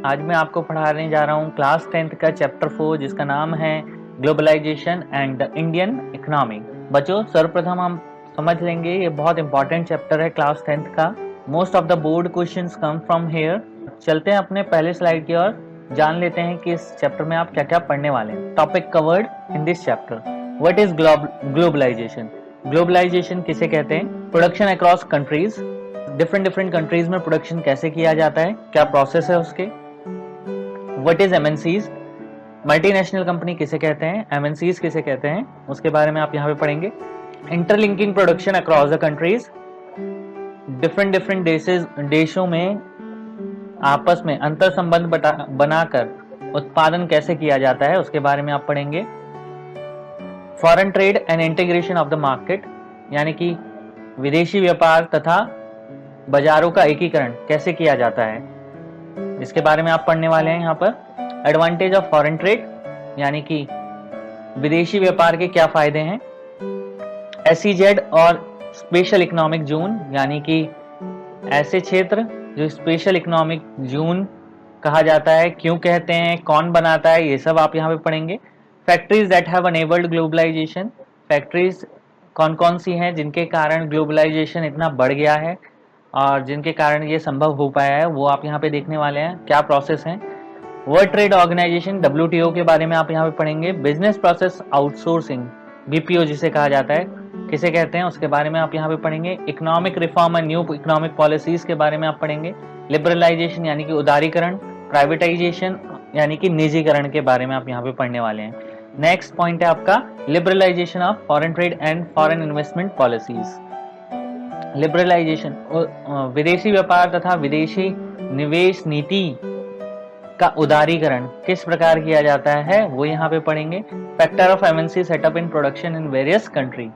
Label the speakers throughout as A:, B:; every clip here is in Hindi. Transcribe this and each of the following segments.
A: आज मैं आपको पढ़ाने जा रहा हूँ क्लास 10th का चैप्टर 4 जिसका नाम है globalisation and the Indian economy. बच्चों, सर्वप्रथम हम समझ लेंगे, ये बहुत इंपॉर्टेंट चैप्टर है क्लास 10th का। Most of the board questions come from here. चलते हैं अपने पहले स्लाइड की ओर, जान लेते हैं कि इस चैप्टर में आप क्या क्या पढ़ने वाले हैं। Topic covered in this chapter. What is globalisation? Globalisation किसे कहते हैं? Production across countries, different countries में प्रोडक्शन कैसे किया जाता है, क्या प्रोसेस है उसके। What is MNCs? Multinational company किसे कहते हैं, एमएनसीज किसे कहते हैं, उसके बारे में आप यहाँ पे पढ़ेंगे। Interlinking production across the countries, different देशों में आपस में अंतर संबंध बनाकर उत्पादन कैसे किया जाता है, उसके बारे में आप पढ़ेंगे। Foreign trade and integration of the market, यानी कि विदेशी व्यापार तथा बाजारों का एकीकरण कैसे किया जाता है, इसके बारे में आप पढ़ने वाले हैं यहाँ पर। एडवांटेज ऑफ फॉरेन ट्रेड, यानी कि विदेशी व्यापार के क्या फायदे हैं। एसईजेड और स्पेशल इकोनॉमिक जोन, यानी कि ऐसे क्षेत्र जो स्पेशल इकोनॉमिक जोन कहा जाता है, क्यों कहते हैं, कौन बनाता है, ये सब आप यहाँ पे पढ़ेंगे। Factories that have enabled globalisation, factories कौन कौन सी हैं जिनके कारण ग्लोबलाइजेशन इतना बढ़ गया है और जिनके कारण ये संभव हो पाया है, वो आप यहाँ पे देखने वाले हैं, क्या प्रोसेस है। वर्ल्ड ट्रेड ऑर्गेनाइजेशन WTO के बारे में आप यहाँ पे पढ़ेंगे। बिजनेस प्रोसेस आउटसोर्सिंग, BPO जिसे कहा जाता है, किसे कहते हैं, उसके बारे में आप यहाँ पे पढ़ेंगे। Economic reform and new economic policies के बारे में आप पढ़ेंगे। लिबरलाइजेशन यानी कि उदारीकरण, प्राइवेटाइजेशन यानी कि निजीकरण के बारे में आप यहाँ पे पढ़ने वाले हैं। नेक्स्ट पॉइंट है आपका liberalisation of foreign trade and foreign investment policies. Liberalisation, विदेशी व्यापार तथा विदेशी निवेश नीति का उदारीकरण किस प्रकार किया जाता है, वो यहाँ पे पढ़ेंगे। Factor of MNC setup in production in various country,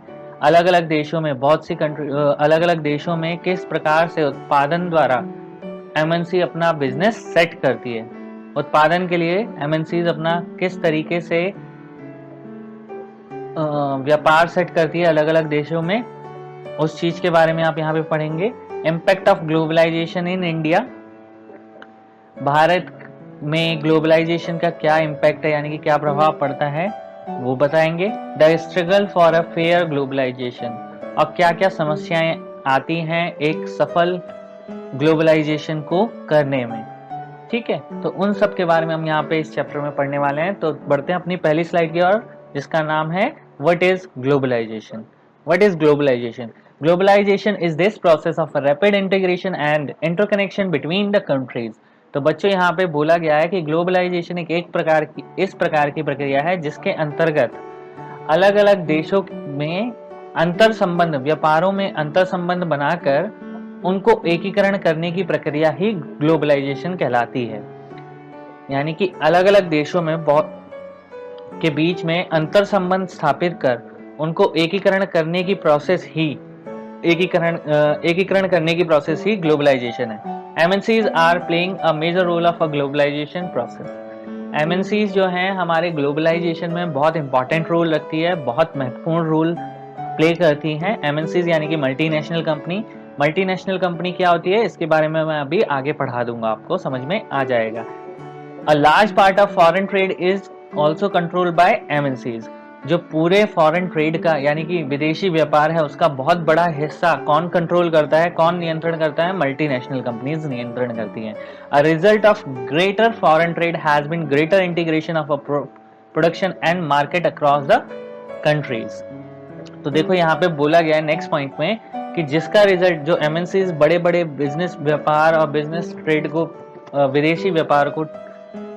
A: अलग अलग देशों में, बहुत सी कंट्री, अलग अलग देशों में किस प्रकार से उत्पादन द्वारा एमएनसी अपना बिजनेस सेट करती है। उत्पादन के लिए एमएनसीज अपना किस तरीके से व्यापार सेट करती है अलग अलग देशों में, उस चीज के बारे में आप यहाँ पे पढ़ेंगे। Impact of globalisation in India, Bharat में ग्लोबलाइजेशन का क्या इम्पैक्ट है, यानी कि क्या प्रभाव पड़ता है, वो बताएंगे। The struggle for a fair globalisation, और क्या क्या समस्याएं आती हैं एक सफल ग्लोबलाइजेशन को करने में। ठीक है, तो उन सब के बारे में हम यहाँ पे इस चैप्टर में पढ़ने वाले हैं। तो बढ़ते हैं अपनी पहली स्लाइड की ओर, जिसका नाम है what is globalisation. What is globalisation? Globalisation is this process of rapid integration and interconnection between the countries. तो बच्चों, यहाँ पे बोला गया है कि ग्लोबलाइजेशन इस प्रकार की प्रक्रिया है जिसके अंतर्गत अलग अलग देशों में अंतर संबंध, व्यापारों में अंतर संबंध बनाकर उनको एकीकरण करने की प्रक्रिया ही ग्लोबलाइजेशन कहलाती है। यानी कि अलग अलग देशों में के बीच में अंतर संबंध स्थापित कर उनको एकीकरण करने की प्रोसेस ही एकीकरण करने की प्रोसेस ही ग्लोबलाइजेशन है। MNCs are playing a major role of a globalisation process. MNCs जो हैं हमारे ग्लोबलाइजेशन में बहुत इंपॉर्टेंट रोल रखती है, बहुत महत्वपूर्ण रोल प्ले करती हैं। MNCs यानी कि मल्टीनेशनल कंपनी। मल्टीनेशनल कंपनी क्या होती है, इसके बारे में मैं अभी आगे पढ़ा दूंगा, आपको समझ में आ जाएगा। A large part of foreign trade is also controlled by MNCs। जो पूरे फॉरेन ट्रेड का यानी कि विदेशी व्यापार है, उसका बहुत बड़ा हिस्सा कौन कंट्रोल करता है, कौन नियंत्रण करता है? मल्टीनेशनल कंपनीज नियंत्रण करती हैं। A result of greater foreign trade has been greater integration of production and market across the countries. तो देखो यहाँ पे बोला गया है नेक्स्ट पॉइंट में कि जिसका रिजल्ट, जो MNCs बड़े बड़े बिजनेस व्यापार और बिजनेस ट्रेड को, विदेशी व्यापार को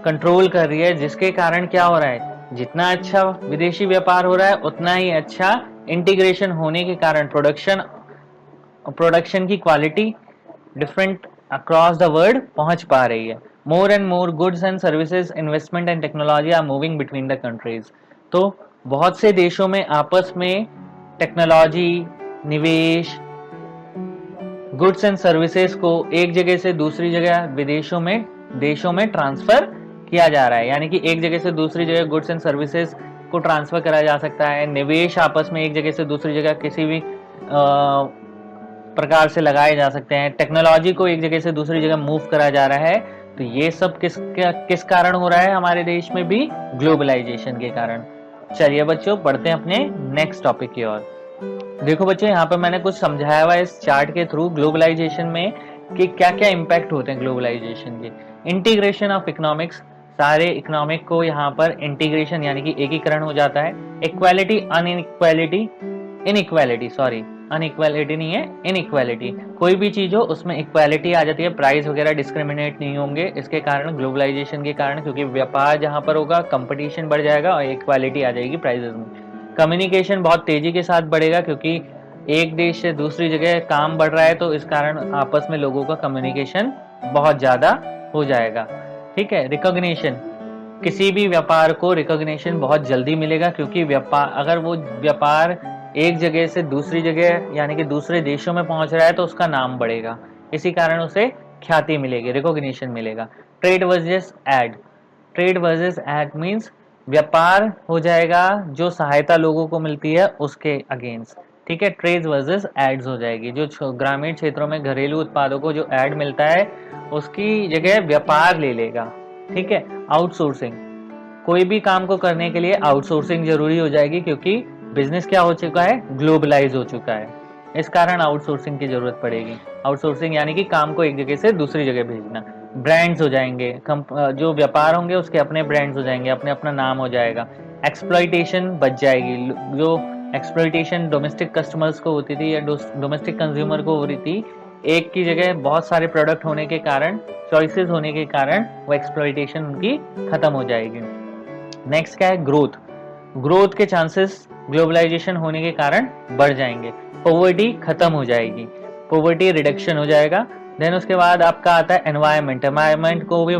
A: कंट्रोल कर रही है, जिसके कारण क्या हो रहा है, जितना अच्छा विदेशी व्यापार हो रहा है उतना ही अच्छा इंटीग्रेशन होने के कारण प्रोडक्शन की quality different across the world पहुंच पा रही है। More and more goods and services, investment and technology are moving between the countries. तो बहुत से देशों में आपस में टेक्नोलॉजी, निवेश, गुड्स एंड सर्विसेज को एक जगह से दूसरी जगह देशों में ट्रांसफर किया जा रहा है। यानी कि एक जगह से दूसरी जगह गुड्स एंड सर्विसेज को ट्रांसफर करा जा सकता है। निवेश आपस में एक जगह से दूसरी जगह किसी भी प्रकार से लगाए जा सकते हैं। टेक्नोलॉजी को एक जगह से दूसरी जगह मूव करा जा रहा है। तो ये सब किस कारण हो रहा है हमारे देश में भी? ग्लोबलाइजेशन के कारण। चलिए बच्चों बढ़ते हैं अपने नेक्स्ट टॉपिक की ओर। देखो बच्चों यहाँ पे मैंने कुछ समझाया हुआ है इस चार्ट के थ्रू ग्लोबलाइजेशन में कि क्या क्या इम्पैक्ट होते हैं ग्लोबलाइजेशन के। इंटीग्रेशन ऑफ इकोनॉमिक्स, सारे इकोनॉमिक को यहाँ पर इंटीग्रेशन यानी कि एकीकरण हो जाता है। Equality inequality, inequality sorry inequality नहीं है, इनइक्वालिटी, कोई भी चीज हो उसमें इक्वालिटी आ जाती है, प्राइस वगैरह डिस्क्रिमिनेट नहीं होंगे इसके कारण, ग्लोबलाइजेशन के कारण, क्योंकि व्यापार जहां पर होगा कंपटीशन बढ़ जाएगा और इक्वालिटी आ जाएगी प्राइसेस में। कम्युनिकेशन बहुत तेजी के साथ बढ़ेगा क्योंकि एक देश से दूसरी जगह काम बढ़ रहा है, तो इस कारण आपस में लोगों का कम्युनिकेशन बहुत ज्यादा हो जाएगा। ठीक है। रिकॉग्निशन, किसी भी व्यापार को रिकॉग्निशन बहुत जल्दी मिलेगा क्योंकि व्यापार, अगर वो व्यापार एक जगह से दूसरी जगह यानी कि दूसरे देशों में पहुंच रहा है तो उसका नाम बढ़ेगा, इसी कारण उसे ख्याति मिलेगी, रिकॉग्निशन मिलेगा। Trade versus aid, trade versus aid means व्यापार हो जाएगा जो सहायता लोगों को मिलती है उसके अगेंस्ट। ठीक है। ट्रेड वर्सेस एड्स हो जाएगी, जो ग्रामीण क्षेत्रों में घरेलू उत्पादों को जो एड मिलता है उसकी जगह व्यापार ले लेगा। ठीक है। आउटसोर्सिंग, कोई भी काम को करने के लिए आउटसोर्सिंग जरूरी हो जाएगी क्योंकि बिजनेस क्या हो चुका है? ग्लोबलाइज हो चुका है, इस कारण आउटसोर्सिंग की जरूरत पड़ेगी। आउटसोर्सिंग यानी कि काम को एक जगह से दूसरी जगह भेजना। ब्रांड्स हो जाएंगे, जो व्यापार होंगे उसके अपने ब्रांड्स हो जाएंगे, अपने अपना नाम हो जाएगा। एक्सप्लॉइटेशन बच जाएगी, जो एक्सप्लॉइटेशन डोमेस्टिक कस्टमर्स को होती थी या डोमेस्टिक कंज्यूमर को हो रही थी, एक की जगह बहुत सारे प्रोडक्ट होने के कारण, चॉइसेस होने के कारण वो एक्सप्लॉइटेशन उनकी खत्म हो जाएगी। नेक्स्ट क्या है? ग्रोथ, ग्रोथ के चांसेस ग्लोबलाइजेशन होने के कारण बढ़ जाएंगे। पॉवर्टी खत्म हो जाएगी, पॉवर्टी रिडक्शन हो जाएगा। देन उसके बाद आपका आता है एनवायरमेंट, एनवायरमेंट को भी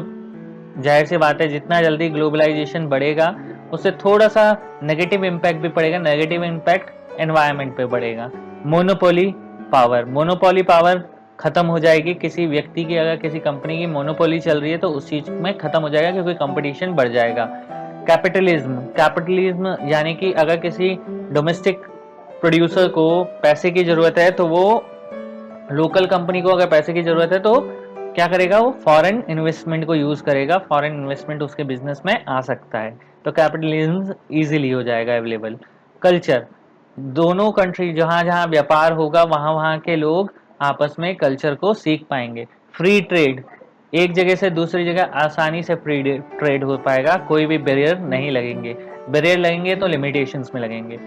A: जाहिर सी बात है जितना जल्दी ग्लोबलाइजेशन बढ़ेगा उससे थोड़ा सा नेगेटिव इम्पैक्ट भी पड़ेगा, नेगेटिव इम्पैक्ट एनवायरमेंट पे बढ़ेगा। मोनोपोली पावर, मोनोपोली पावर खत्म हो जाएगी, किसी व्यक्ति की अगर किसी कंपनी की मोनोपोली चल रही है तो उस चीज में खत्म हो जाएगा क्योंकि कंपटीशन बढ़ जाएगा। कैपिटलिज्म, कैपिटलिज्म यानी कि अगर किसी डोमेस्टिक प्रोड्यूसर को पैसे की जरूरत है तो वो लोकल कंपनी को अगर पैसे की जरूरत है तो क्या करेगा? वो फॉरेन इन्वेस्टमेंट को यूज करेगा, फॉरेन इन्वेस्टमेंट उसके बिजनेस में आ सकता है, तो कैपिटलिज्म इजीली हो जाएगा अवेलेबल। कल्चर, दोनों कंट्री जहां जहां व्यापार होगा वहां वहां के लोग आपस में कल्चर को सीख पाएंगे। फ्री ट्रेड, एक जगह से दूसरी जगह आसानी से फ्री ट्रेड हो पाएगा, कोई भी बैरियर नहीं लगेंगे, बैरियर लगेंगे तो लिमिटेशंस में लगेंगे।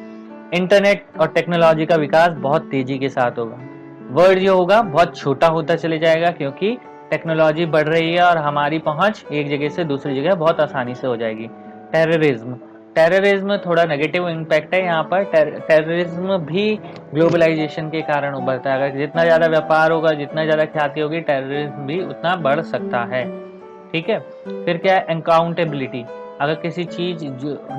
A: इंटरनेट और टेक्नोलॉजी का विकास बहुत तेजी के साथ होगा, वर्ल्ड जो होगा बहुत छोटा होता चले जाएगा क्योंकि टेक्नोलॉजी बढ़ रही है और हमारी पहुंच एक जगह से दूसरी जगह बहुत आसानी से हो जाएगी। टेररिज्म, टेररिज्म थोड़ा नेगेटिव इम्पैक्ट है यहाँ पर, टेररिज्म भी ग्लोबलाइजेशन के कारण उभरता है, अगर जितना ज्यादा व्यापार होगा, जितना ज्यादा ख्याति होगी, टेररिज्म भी उतना बढ़ सकता है। ठीक है। फिर क्या है? अकाउंटेबिलिटी, अगर किसी चीज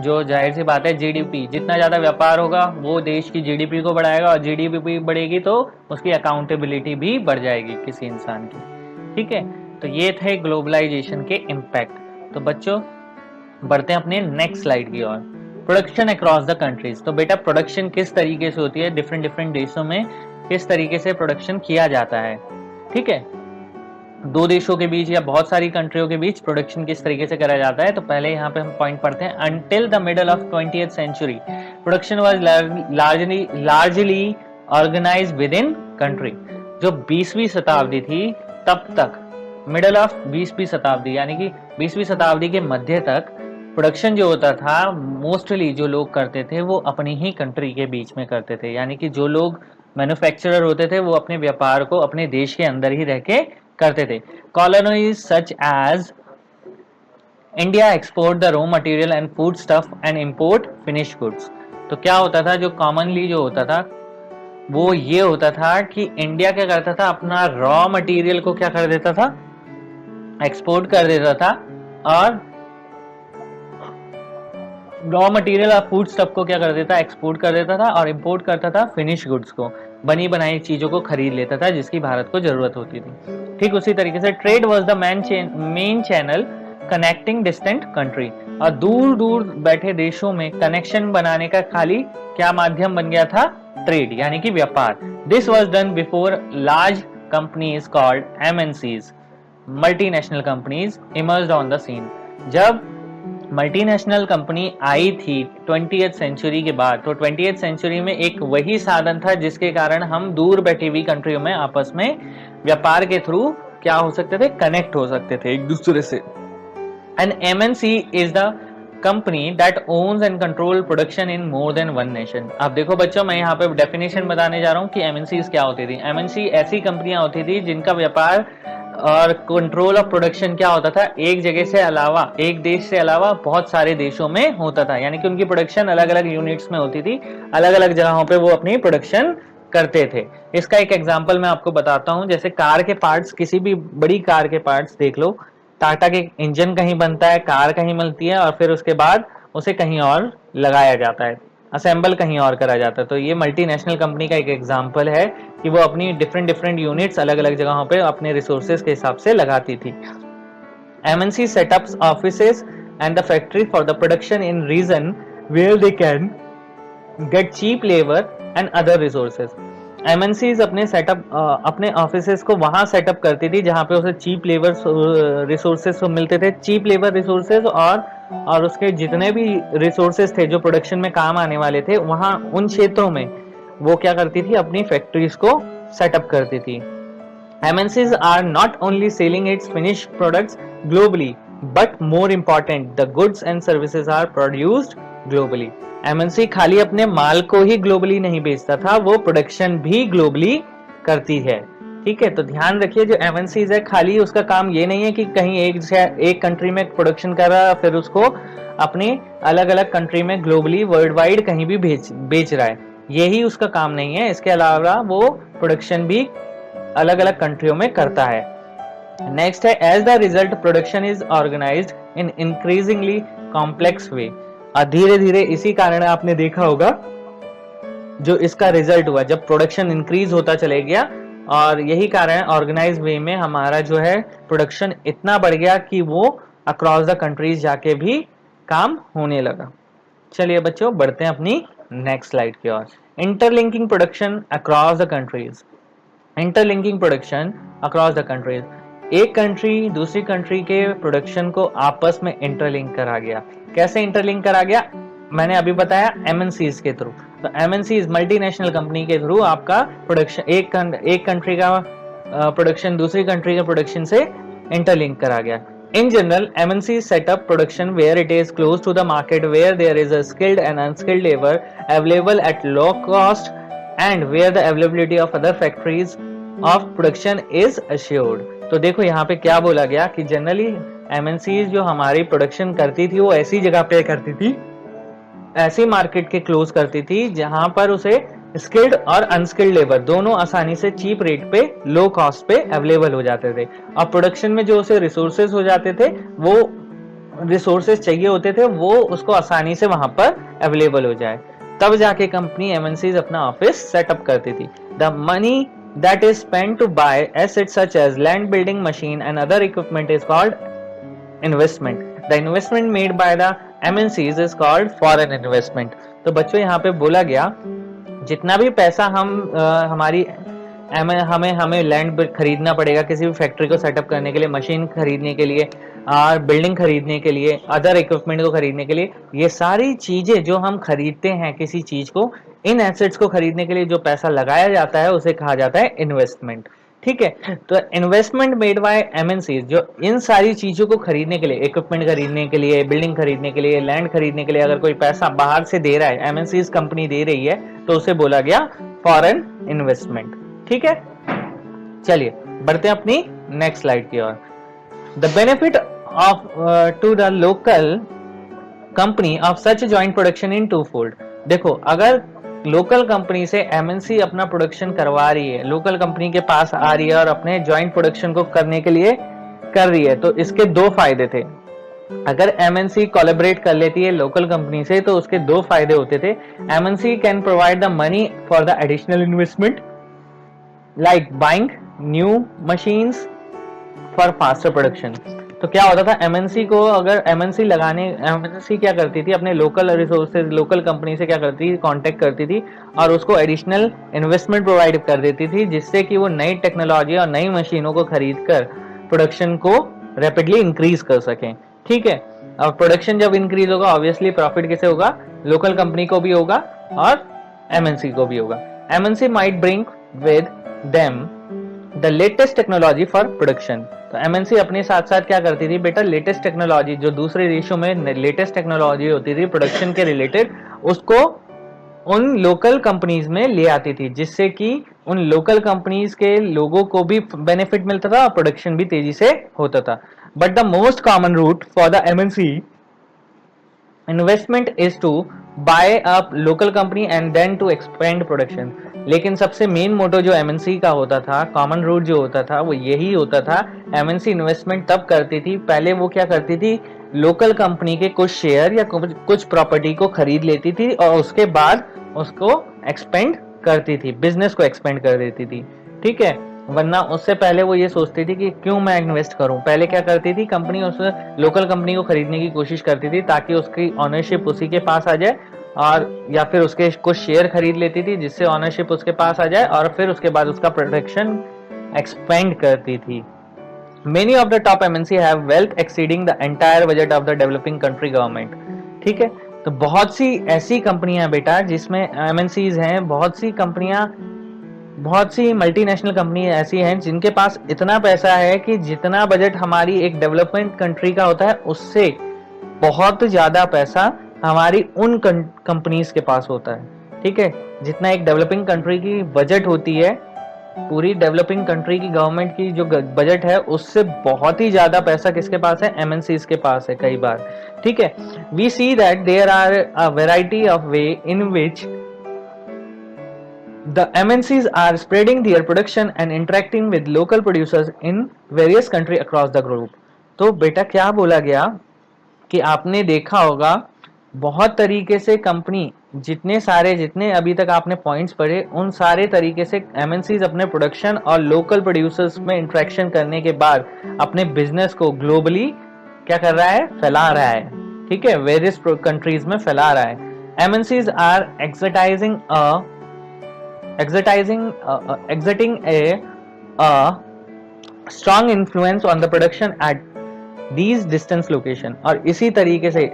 A: जो जाहिर सी बात है जीडीपी, जितना ज्यादा व्यापार होगा वो देश की जीडीपी को बढ़ाएगा और जीडीपी बढ़ेगी तो उसकी अकाउंटेबिलिटी भी बढ़ जाएगी किसी इंसान की। ठीक है। तो ये थे ग्लोबलाइजेशन के इम्पैक्ट। तो बच्चों बढ़ते हैं अपने नेक्स्ट स्लाइड की ओर। प्रोडक्शन अक्रॉस द कंट्रीज, तो बेटा प्रोडक्शन किस तरीके से होती है, डिफरेंट डिफरेंट देशों में किस तरीके से प्रोडक्शन किया जाता है। ठीक है। दो देशों के बीच या बहुत सारी कंट्रियों के बीच प्रोडक्शन किस तरीके से करा जाता है, तो पहले यहाँ पे हम पॉइंट पढ़ते हैं। Until the middle of 20th century production was largely organised within country. जो 20वीं शताब्दी थी तब तक, मिडल ऑफ 20वीं शताब्दी यानी कि 20वीं शताब्दी के मध्य तक प्रोडक्शन जो होता था मोस्टली जो लोग करते थे वो अपनी ही कंट्री के बीच में करते थे, यानी कि जो लोग मैन्युफैक्चरर होते थे वो अपने व्यापार को अपने देश के अंदर ही रह के करते थे। Colonies such as India export the raw material and food stuff and import finish goods. तो क्या होता था, जो कॉमनली जो होता था वो ये होता था कि इंडिया क्या करता था, अपना रॉ मटेरियल को क्या कर देता था, एक्सपोर्ट कर देता था, और रॉ मटेरियल और फूड स्टफ को क्या कर देता, एक्सपोर्ट कर देता था, और इंपोर्ट करता था फिनिश गुड्स को, बनी बनाई चीजों को खरीद लेता था जिसकी भारत को जरूरत होती थी। ठीक उसी तरीके से trade was the main channel connecting distant country, और दूर दूर बैठे देशों में कनेक्शन बनाने का खाली क्या माध्यम बन गया था, ट्रेड यानी कि व्यापार। This was done before large companies called MNCs. multinational companies emerged on the scene. जब मल्टीनेशनल कंपनी आई थी 20th सेंचुरी के बाद, तो 20th सेंचुरी में एक वही साधन था जिसके कारण हम दूर बैठी हुई कंट्रियों में आपस में व्यापार के थ्रू क्या हो सकते थे, कनेक्ट हो सकते थे एक दूसरे से. And MNC is the company that owns and control production in more than one nation. अब देखो बच्चों, मैं यहाँ पे डेफिनेशन बताने जा रहा हूँ कि MNCs क्या होती थी. MNC ऐसी कंपनियां होती थी जिनका व्यापार और कंट्रोल ऑफ प्रोडक्शन क्या होता था, एक जगह से अलावा, एक देश से अलावा बहुत सारे देशों में होता था. यानी कि उनकी प्रोडक्शन अलग अलग यूनिट्स में होती थी, अलग अलग जगहों पे वो अपनी प्रोडक्शन करते थे. इसका एक एग्जांपल मैं आपको बताता हूं. जैसे कार के पार्ट्स, किसी भी बड़ी कार के पार्ट्स देख लो, टाटा के इंजन कहीं बनता है, कार कहीं मिलती है और फिर उसके बाद उसे कहीं और लगाया जाता है, असेंबल कहीं और करा जाता है. तो ये मल्टीनेशनल कंपनी का एक एग्जांपल है कि वो अपनी डिफरेंट यूनिट्स अलग अलग जगहों पे अपने रिसोर्सेज के हिसाब से लगाती थी. MNC setups offices and the factory for the production in region where they can get cheap labour and other resources. MNCs अपने सेटअप, अपने ऑफिसेज को वहां सेटअप करती थी जहां पे उसे चीप लेबर रिसोर्सेज मिलते थे, चीप लेबर रिसोर्सेज, और उसके जितने भी रिसोर्सेज थे जो प्रोडक्शन में काम आने वाले थे, वहां उन क्षेत्रों में वो क्या करती थी, अपनी फैक्ट्रीज को सेटअप करती थी. MNCs are not only selling its finished products globally, but more important, the goods and services are produced globally. MNC खाली अपने माल को ही ग्लोबली नहीं बेचता था, वो प्रोडक्शन भी ग्लोबली करती है. ठीक है, तो ध्यान रखिए, जो MNCs है खाली उसका काम ये नहीं है कि कहीं एक कंट्री में प्रोडक्शन कर रहा है फिर उसको अपने अलग अलग कंट्री में ग्लोबली वर्ल्ड वाइड कहीं भी बेच रहा है. यही उसका काम नहीं है. इसके अलावा वो प्रोडक्शन भी अलग अलग कंट्रियों में करता है. नेक्स्ट है, as the result production is organised in increasingly complex way. धीरे धीरे इसी कारण आपने देखा होगा जो इसका रिजल्ट हुआ, जब प्रोडक्शन इंक्रीज होता चले गया, और यही कारण ऑर्गेनाइज वे में हमारा जो है प्रोडक्शन इतना बढ़ गया कि वो अक्रॉस द कंट्रीज जाके भी काम होने लगा. चलिए बच्चों, बढ़ते हैं अपनी नेक्स्ट स्लाइड की ओर. Interlinking production across the countries. Interlinking production across the countries, एक कंट्री दूसरी कंट्री के प्रोडक्शन को आपस में इंटरलिंक करा गया. कैसे इंटरलिंक करा गया, मैंने अभी बताया, MNCs के थ्रू. तो MNCs मल्टीनेशनल कंपनी के थ्रू आपका प्रोडक्शन, एक कंट्री का प्रोडक्शन दूसरी कंट्री के प्रोडक्शन से इंटरलिंक करा गया. In general, MNCs set up production where it is close to the market, where there is a skilled and unskilled labor available at low cost, and where the availability of other factories of production is assured. तो देखो यहाँ पे क्या बोला गया कि जनरली MNCs जो हमारी प्रोडक्शन करती थी वो ऐसी जगह पे करती थी, ऐसी मार्केट के क्लोज करती थी जहां पर उसे स्किल्ड और अनस्किल्ड लेबर दोनों आसानी से चीप रेट पे, लो कॉस्ट पे अवेलेबल हो जाते थे. और प्रोडक्शन में जो उसे रिसोर्सेज हो जाते थे, वो रिसोर्सेज चाहिए होते थे, वो उसको आसानी से वहां पर अवेलेबल हो जाए, तब जाके कंपनी MNCs अपना ऑफिस सेटअप करती थी. The money that is spent to buy assets such as land, building, machine and other equipment is called investment. The investment made by the MNCs is called foreign investment. तो बच्चों यहाँ पे बोला गया, जितना भी पैसा हमें लैंड खरीदना पड़ेगा किसी भी फैक्ट्री को सेटअप करने के लिए, मशीन खरीदने के लिए और बिल्डिंग खरीदने के लिए, अदर इक्विपमेंट को खरीदने के लिए, ये सारी चीजें जो हम खरीदते हैं किसी चीज को, इन एसेट्स को खरीदने के लिए जो पैसा लगाया जाता है उसे कहा जाता है इन्वेस्टमेंट. ठीक है, तो इन्वेस्टमेंट मेड बाय MNCs, जो इन सारी चीजों को खरीदने के लिए, इक्विपमेंट खरीदने के लिए, बिल्डिंग खरीदने के लिए, लैंड खरीदने के लिए अगर कोई पैसा बाहर से दे रहा है, MNCs कंपनी दे रही है, तो उसे बोला गया फॉरेन इन्वेस्टमेंट. ठीक है, चलिए बढ़ते हैं अपनी नेक्स्ट स्लाइड की ओर. The benefit of to the local company of such joint production in two fold. देखो, अगर लोकल कंपनी से MNC अपना प्रोडक्शन करवा रही है, लोकल कंपनी के पास आ रही है और अपने जॉइंट प्रोडक्शन को करने के लिए कर रही है, तो इसके दो फायदे थे. अगर MNC कोलैबोरेट कर लेती है लोकल कंपनी से तो उसके दो फायदे होते थे. MNC can provide the money for the additional investment like buying new machines for faster production. तो क्या होता था, MNC को अगर MNC क्या करती थी, अपने लोकल रिसोर्सेज, लोकल कंपनी से क्या करती थी, कांटेक्ट करती थी और उसको एडिशनल इन्वेस्टमेंट प्रोवाइड कर देती थी, जिससे कि वो नई टेक्नोलॉजी और नई मशीनों को खरीद कर प्रोडक्शन को रैपिडली इंक्रीज कर सकें। ठीक है, अब प्रोडक्शन जब इंक्रीज होगा ऑब्वियसली प्रॉफिट किसे होगा, लोकल कंपनी को भी होगा और एमएनसी को भी होगा। MNC might bring with them the latest technology for production. तो एमएनसी अपने साथ साथ क्या करती थी बेटा, लेटेस्ट टेक्नोलॉजी, जो दूसरे देशों में लेटेस्ट टेक्नोलॉजी होती थी प्रोडक्शन के रिलेटेड, उसको उन लोकल कंपनीज में ले आती थी, जिससे कि उन लोकल कंपनीज के लोगों को भी बेनिफिट मिलता था और प्रोडक्शन भी तेजी से होता था। But the most common route for the MNC investment is to buy up local company and then to expand production. लेकिन सबसे मेन मोटो जो एमएनसी का होता था, कॉमन रूट जो होता था, वो यही होता था। एमएनसी इन्वेस्टमेंट तब करती थी, पहले वो क्या करती थी, लोकल कंपनी के कुछ शेयर या कुछ प्रॉपर्टी को खरीद लेती थी और उसके बाद उसको एक्सपेंड करती थी, बिजनेस को एक्सपेंड कर देती थी। ठीक है, वरना उससे पहले वो ये सोचती थी कि क्यों मैं इन्वेस्ट करूं। पहले क्या करती थी, कंपनी उस लोकल कंपनी को खरीदने की कोशिश करती थी ताकि उसकी ऑनरशिप उसी के पास आ जाए, और या फिर उसके कुछ शेयर खरीद लेती थी जिससे ऑनरशिप उसके पास आ जाए, और फिर उसके बाद उसका प्रोडक्शन एक्सपेंड करती थी। Many of the top MNC have wealth exceeding the entire budget of the developing country government। ठीक है, तो बहुत सी ऐसी कंपनियां बेटा जिसमें MNCs हैं, बहुत सी कंपनियां, बहुत सी मल्टीनेशनल कंपनी ऐसी हैं जिनके पास इतना पैसा है कि जितना बजट हमारी एक डेवलपमेंट कंट्री का होता है उससे बहुत ज्यादा पैसा हमारी उन कंपनीज के पास होता है। ठीक है, जितना एक डेवलपिंग कंट्री की बजट होती है, पूरी डेवलपिंग कंट्री की गवर्नमेंट की जो बजट है उससे बहुत ही ज्यादा पैसा किसके पास है, एमएनसीज के पास है कई बार। ठीक है, we see that there are a variety of way in which the MNCs are spreading their production and interacting with local producers in various country across the globe। तो बेटा क्या बोला गया कि आपने देखा होगा बहुत तरीके से कंपनी, जितने अभी तक आपने पॉइंट्स पढ़े, उन सारे तरीके से एमएनसीज अपने प्रोडक्शन और लोकल प्रोड्यूसर्स में इंटरेक्शन करने के बाद अपने बिजनेस को ग्लोबली क्या कर रहा है, फैला रहा है। ठीक है, वेरियस कंट्रीज में फैला रहा है। MNCs are exerting a strong influence on the production at these distance location। और इसी तरीके से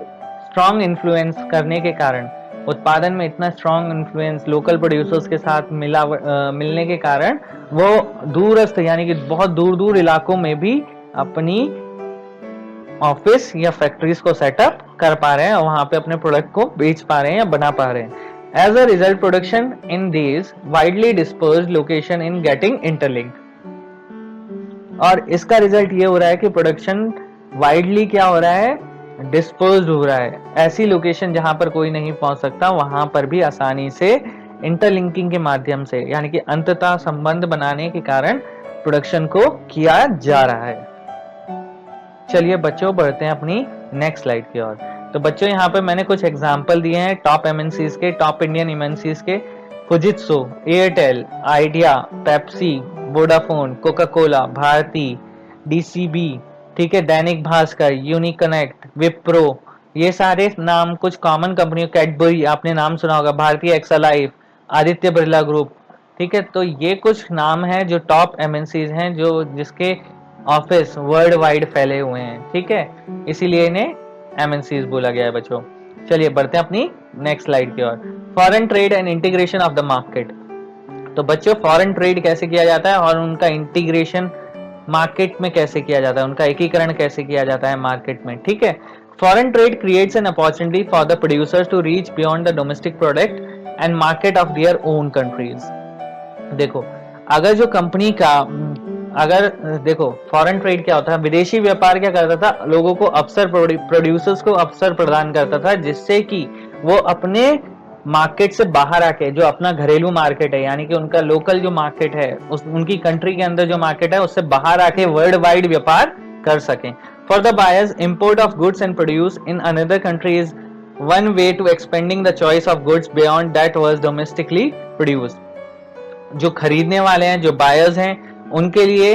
A: स्ट्रॉन्ग इन्फ्लुएंस करने के कारण, उत्पादन में इतना स्ट्रॉन्ग इन्फ्लुएंस लोकल प्रोड्यूसर्स के साथ मिलने के कारण वो दूरस्थ यानी कि बहुत दूर दूर इलाकों में भी अपनी ऑफिस या फैक्ट्रीज को सेटअप कर पा रहे हैं और वहां पे अपने प्रोडक्ट को बेच पा रहे हैं या बना पा रहे हैं। As a result, production in these widely dispersed location in getting interlinked। और इसका रिजल्ट ये हो रहा है कि प्रोडक्शन वाइडली क्या हो रहा है, डिस्पर्स्ड हो रहा है। ऐसी लोकेशन जहां पर कोई नहीं पहुंच सकता वहां पर भी आसानी से इंटरलिंकिंग के माध्यम से यानी कि अंततः संबंध बनाने के कारण प्रोडक्शन को किया जा रहा है। चलिए बच्चों बढ़ते हैं अपनी नेक्स्ट स्लाइड की ओर। तो बच्चों यहाँ पे मैंने कुछ एग्जाम्पल दिए हैं टॉप एमएनसीज के, टॉप इंडियन एमएनसीज के। Fujitsu, Airtel, Idea, Pepsi, Vodafone, Coca Cola, Bharti, DCB, ठीक है, दैनिक भास्कर, यूनिक कनेक्ट, विप्रो, ये सारे नाम कुछ कॉमन कंपनियों, कैडबरी आपने नाम सुना होगा, भारतीय एक्सालाइफ, आदित्य बिरला ग्रुप। ठीक है, तो ये कुछ नाम है जो टॉप एमएनसीज हैं जो जिसके ऑफिस वर्ल्ड वाइड फैले हुए हैं। ठीक है, इसीलिए इन्हें एमएनसीज बोला गया है बच्चों। चलिए बढ़ते हैं अपनी नेक्स्ट स्लाइड की ओर। Foreign trade and integration of the market. तो बच्चों फॉरेन ट्रेड कैसे किया जाता है और उनका इंटीग्रेशन मार्केट में कैसे किया जाता है, उनका एकीकरण कैसे किया जाता है मार्केट में। ठीक है, foreign trade creates an opportunity for the producers to reach beyond the domestic product and market of their own countries. देखो अगर जो कंपनी का देखो फॉरेन ट्रेड क्या होता है, विदेशी व्यापार क्या करता था, लोगों को अवसर, प्रोड्यूसर्स को अवसर प्रदान करता था जिससे कि वो अपने मार्केट से बाहर आके, जो अपना घरेलू मार्केट है यानी कि उनका लोकल जो मार्केट है उनकी कंट्री के अंदर जो मार्केट है उससे बाहर आके वर्ल्ड वाइड व्यापार कर सकें। For the buyers import of goods and produce in another country is one way to expanding the choice of goods beyond that was domestically produced. जो खरीदने वाले हैं, जो बायर्स हैं, उनके लिए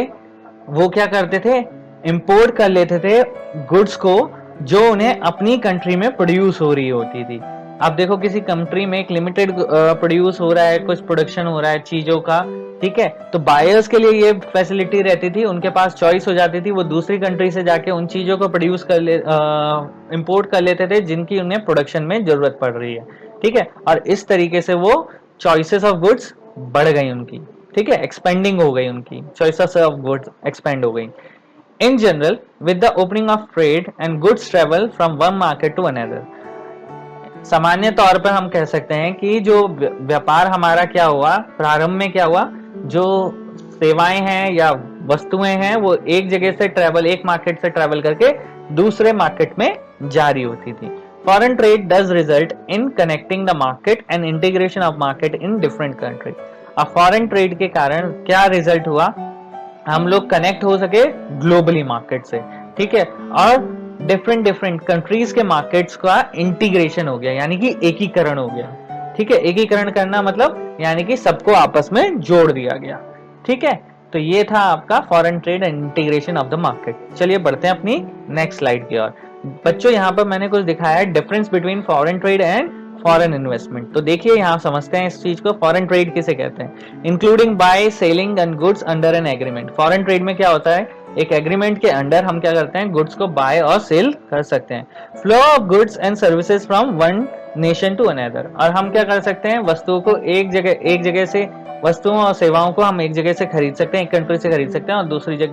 A: वो क्या करते थे, इंपोर्ट कर लेते थे गुड्स को जो उन्हें अपनी कंट्री में प्रोड्यूस हो रही होती थी। आप देखो किसी कंट्री में एक लिमिटेड प्रोड्यूस हो रहा है, कुछ प्रोडक्शन हो रहा है चीजों का, ठीक है, तो बायर्स के लिए ये फैसिलिटी रहती थी, उनके पास चॉइस हो जाती थी, वो दूसरी कंट्री से जाके उन चीजों को प्रोड्यूस कर ले इंपोर्ट कर लेते थे जिनकी उन्हें प्रोडक्शन में जरूरत पड़ रही है, ठीक है, और इस तरीके से वो चॉइसेस ऑफ गुड्स बढ़ गई उनकी, ठीक है, एक्सपेंडिंग हो गई उनकी, चॉइसेस ऑफ गुड्स एक्सपेंड हो गई। In general with the opening of trade and goods travel from one market to another, सामान्य तौर पर हम कह सकते हैं कि जो व्यापार हमारा क्या हुआ, प्रारंभ में क्या हुआ, जो सेवाएं हैं या वस्तुएं हैं वो एक जगह से ट्रेवल, एक मार्केट से ट्रेवल करके दूसरे मार्केट में जारी होती थी। Foreign trade does result in connecting the market and integration of market in different country. अब फॉरेन ट्रेड के कारण क्या रिजल्ट हुआ, हम लोग कनेक्ट हो सके ग्लोबली मार्केट से, ठीक है, और डिफरेंट कंट्रीज के मार्केट्स का इंटीग्रेशन हो गया, यानी कि एकीकरण हो गया, ठीक है, एकीकरण करना मतलब यानी कि सबको आपस में जोड़ दिया गया, ठीक है। तो ये था आपका foreign trade and integration of the market. चलिए बढ़ते हैं अपनी नेक्स्ट स्लाइड की ओर। बच्चों यहाँ पर मैंने कुछ दिखाया है difference between foreign trade and foreign investment. तो देखिए यहाँ समझते हैं इस चीज को, फॉरेन ट्रेड किसे कहते हैं। Including by selling and goods under an agreement. Foreign trade में क्या होता है, एक एग्रीमेंट के अंडर हम क्या करते हैं, गुड्स को बाय और सेल कर सकते हैं। Flow of goods and services from one nation to another, और हम क्या कर सकते हैं, वस्तुओं को एक जगह से, वस्तुओं और सेवाओं को हम एक जगह से खरीद सकते हैं, एक कंट्री से खरीद सकते हैं और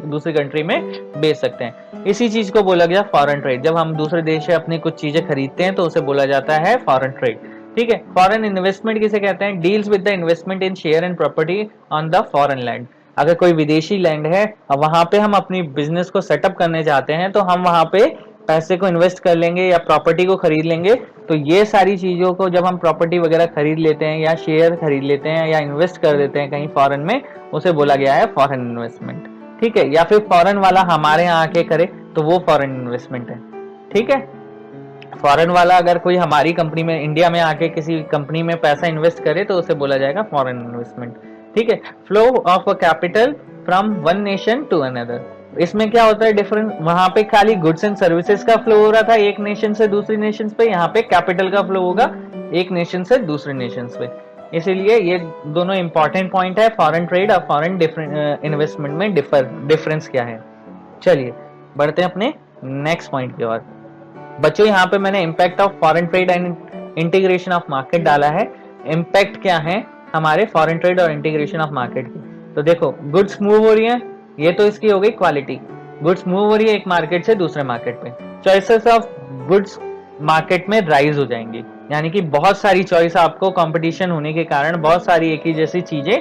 A: दूसरी कंट्री में बेच सकते हैं। इसी चीज को बोला गया फॉरेन ट्रेड। जब हम दूसरे देश से अपनी कुछ चीजें खरीदते हैं तो उसे बोला जाता है फॉरेन ट्रेड, ठीक है। फॉरेन इन्वेस्टमेंट किसे कहते हैं, deals with the investment in share and property on the foreign land. अगर कोई विदेशी लैंड है और वहां पे हम अपनी बिजनेस को सेटअप करने चाहते हैं तो हम वहां पे पैसे को इन्वेस्ट कर लेंगे या प्रॉपर्टी को खरीद लेंगे। तो ये सारी चीजों को जब हम प्रॉपर्टी वगैरह खरीद लेते हैं या शेयर खरीद लेते हैं या इन्वेस्ट कर देते हैं कहीं फॉरेन में, उसे बोला गया है फॉरेन इन्वेस्टमेंट, ठीक है। या फिर फॉरेन वाला हमारे यहाँ आके करे तो वो फॉरेन इन्वेस्टमेंट है, ठीक है। फॉरेन वाला अगर कोई हमारी कंपनी में, इंडिया में आके किसी कंपनी में पैसा इन्वेस्ट करे तो उसे बोला जाएगा फॉरेन इन्वेस्टमेंट, ठीक है। Flow of a capital from one nation to another, इसमें क्या होता है डिफरेंस, वहां पे खाली गुड्स एंड सर्विसेज का फ्लो हो रहा था एक नेशन से दूसरी नेशन पे, यहाँ पे कैपिटल का फ्लो होगा एक नेशन से दूसरे नेशन पे। इसीलिए ये दोनों इंपॉर्टेंट पॉइंट है, फॉरेन ट्रेड और फॉरेन इन्वेस्टमेंट में डिफरेंस क्या है। चलिए बढ़ते हैं अपने नेक्स्ट पॉइंट की ओर। बच्चों यहाँ पे मैंने impact of foreign trade and integration of market डाला है। इम्पैक्ट क्या है हमारे फॉरेन ट्रेड और इंटीग्रेशन ऑफ मार्केट की, तो देखो गुड्स मूव हो रही है, ये तो इसकी हो गई क्वालिटी, गुड्स मूव हो रही है एक मार्केट से दूसरे मार्केट पे, चॉइसेस ऑफ गुड्स मार्केट में राइज हो जाएंगी, यानी कि बहुत सारी चॉइस आपको, कंपटीशन होने के कारण बहुत सारी एक ही जैसी चीजें,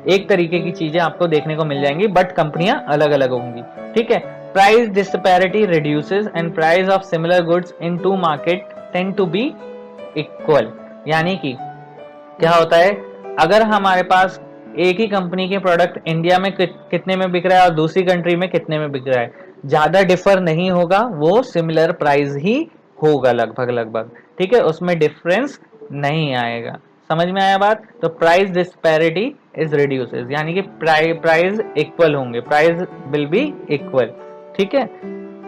A: एक तरीके की चीजें आपको देखने को मिल जाएंगी, बट कंपनियां अलग अलग होंगी, ठीक है। Price disparity reduces and price of similar goods in two market tend to be equal, यानी कि क्या होता है, अगर हमारे पास एक ही कंपनी के प्रोडक्ट इंडिया में कितने में बिक रहा है और दूसरी कंट्री में कितने में बिक रहा है, ज्यादा डिफर नहीं होगा, वो सिमिलर प्राइस ही होगा लगभग, ठीक है, उसमें डिफरेंस नहीं आएगा। समझ में आया बात। तो प्राइस डिस्पैरिटी इज रिड्यूसेस, यानी कि प्राइस इक्वल होंगे, प्राइस विल बी इक्वल, ठीक है।